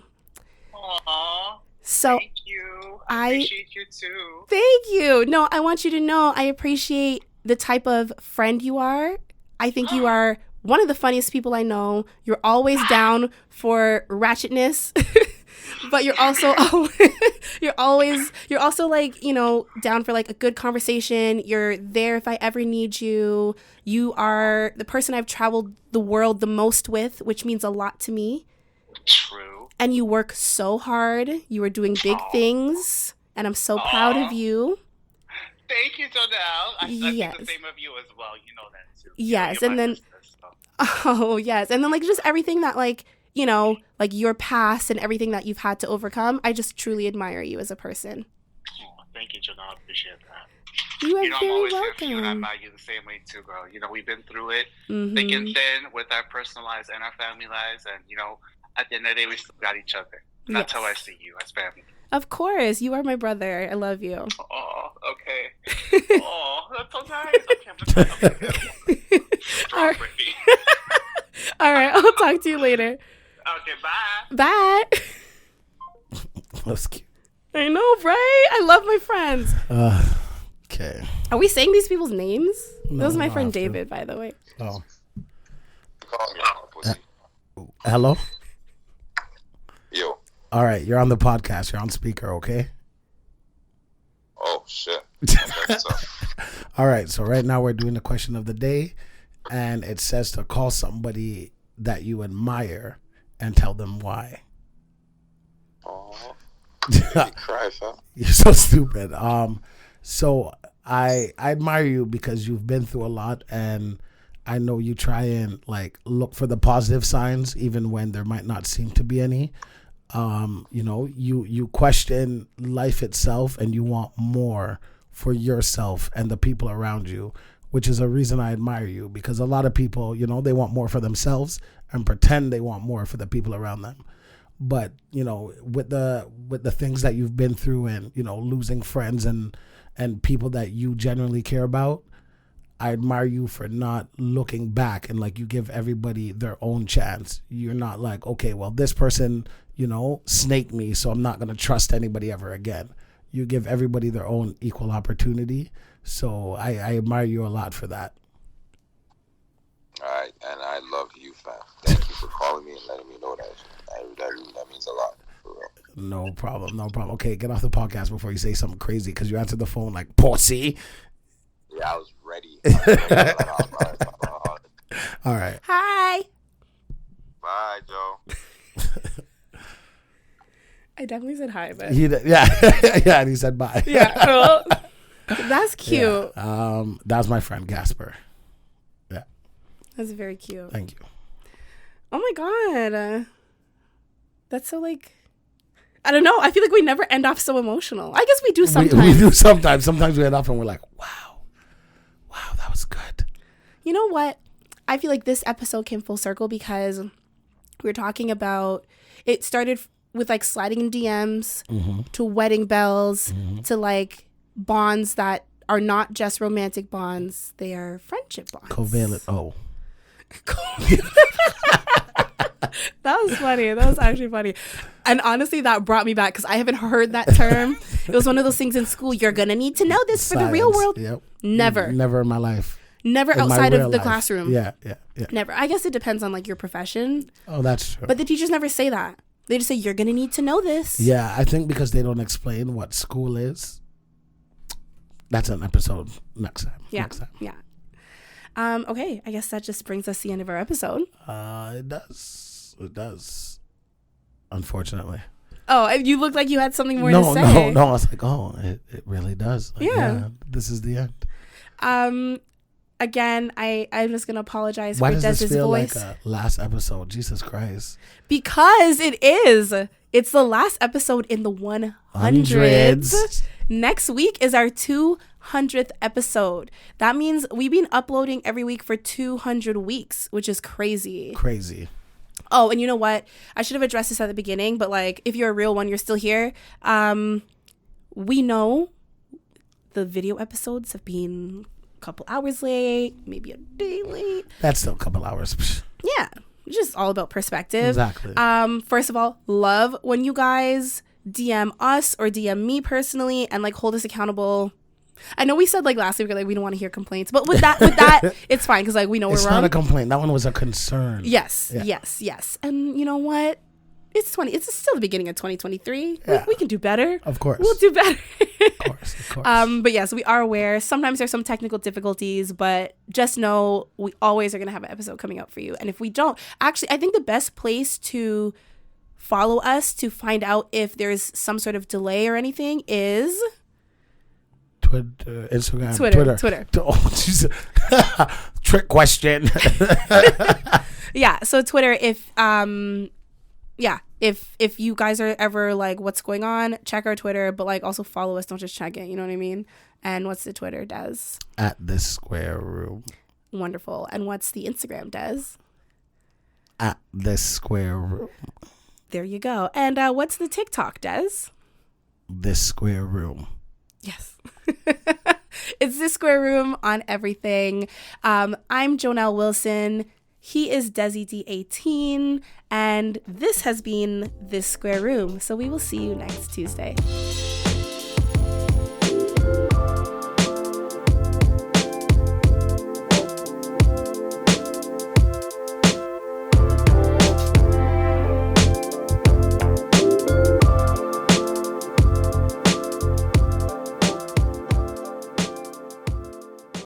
Aww. So thank you. I appreciate you too. Thank you. No, I want you to know I appreciate the type of friend you are. I think you are one of the funniest people I know. You're always down for ratchetness. But you're also you're also like, you know, down for like a good conversation. You're there if I ever need you. You are the person I've traveled the world the most with, which means a lot to me. True. And you work so hard. You are doing big things, and I'm so proud of you. Thank you, Jonel. I Yes. think the same of you as well. You know that too. Yes, You're and my then sister, so. oh yes, and then like just everything that like, you know, like your past and everything that you've had to overcome. I just truly admire you as a person. Oh, thank you, Jonel. I appreciate that. You are I'm very always here for you, and I welcome. admire you the same way too, girl. You know, we've been through it, Mhm. thick and thin, with our personal lives and our family lives, and you know, at the end of the day, we still got each other. And that's how I see you as family. Of course, you are my brother. I love you. Oh, okay. Oh, that's so nice. Okay, All right. All right, I'll talk to you later. Okay, bye. Bye. That's cute. I know, right? I love my friends. Okay. Are we saying these people's names? No, That was my we don't friend have to. David, by the way. Oh. Call me out, pussy. Hello? Yo. All right, you're on the podcast. You're on speaker, okay? Oh, shit. Okay, so, All right, so right now we're doing the question of the day, and it says to call somebody that you admire and tell them why. oh, you cry, fam. You're so stupid. So I admire you because you've been through a lot, and I know you try and like look for the positive signs even when there might not seem to be any. You know, you question life itself, and you want more for yourself and the people around you, which is a reason I admire you, because a lot of people, you know, they want more for themselves and pretend they want more for the people around them. But, you know, with the things that you've been through, and, you know, losing friends and people that you genuinely care about, I admire you for not looking back, and like you give everybody their own chance. You're not like, okay, well, this person, you know, snaked me, so I'm not going to trust anybody ever again. You give everybody their own equal opportunity. So I admire you a lot for that. All right, and I love you, fam. Thank you for calling me and letting me know that. That means a lot, for real. No problem. Okay, get off the podcast before you say something crazy, because you answered the phone like, pussy. Yeah, I was ready. All right. Hi. Bye, Joe. I definitely said hi, but Yeah, and he said bye. yeah, well, that's cute. Yeah. That was my friend Gasper. Yeah, That's very cute. thank you. Oh my god, that's so like, I don't know. I feel like we never end off so emotional. I guess we do sometimes. We do sometimes. Sometimes we end up and we're like, wow, that was good. You know what? I feel like this episode came full circle because we were talking about, it started with like sliding in DMs to wedding bells to like bonds that are not just romantic bonds. They are friendship bonds. Covalent. Oh, That was funny. That was actually funny. And honestly, that brought me back because I haven't heard that term. It was one of those things in school. You're going to need to know this for the real world. Yep. Never. Never in my life. Never In my outside real of the life. classroom. Yeah. Never. I guess it depends on like your profession. Oh, that's true. But the teachers never say that. They just say, you're going to need to know this. Yeah, I think because they don't explain what school is. That's an episode next time. Yeah. Next time. Yeah. Okay. I guess that just brings us to the end of our episode. It does. It does. Unfortunately. Oh, and you look like you had something more to say. No. I was like, oh, it really does. Like, Yeah. This is the end. Again, I'm just going to apologize Why for does this Des's feel voice. like a last episode? Jesus Christ. Because it is. It's the last episode in the 100s. Hundreds. Next week is our 200th episode. That means we've been uploading every week for 200 weeks, which is crazy. Crazy. Oh, and you know what? I should have addressed this at the beginning, but like, if you're a real one, you're still here. We know the video episodes have been a couple hours late, maybe a day late. That's still a couple hours. Yeah, it's just all about perspective. Exactly. First of all, love when you guys DM us or DM me personally and like hold us accountable. I know we said like last week we don't want to hear complaints, but with that it's fine because like we know It's we're wrong. not a complaint. That one was a concern. Yes, Yeah. yes. And you know what? It's still the beginning of 2023. Yeah. We can do better. Of course. We'll do better. Of course. But yes, we are aware. Sometimes there's some technical difficulties, but just know we always are going to have an episode coming out for you. And if we don't, actually, I think the best place to follow us to find out if there's some sort of delay or anything is Twitter, Instagram, Twitter. Oh, geez. Trick question. Yeah. So Twitter, if you guys are ever like, what's going on, check our Twitter, but like also follow us. Don't just check it. You know what I mean? And what's the Twitter, Des? At This Square Room. Wonderful. And what's the Instagram, Des? At This Square Room. There you go. And what's the TikTok, Des? This Square Room. Yes. It's This Square Room on everything. I'm Jonel Wilson. He is Desi D18. And this has been This Square Room. So we will see you next Tuesday.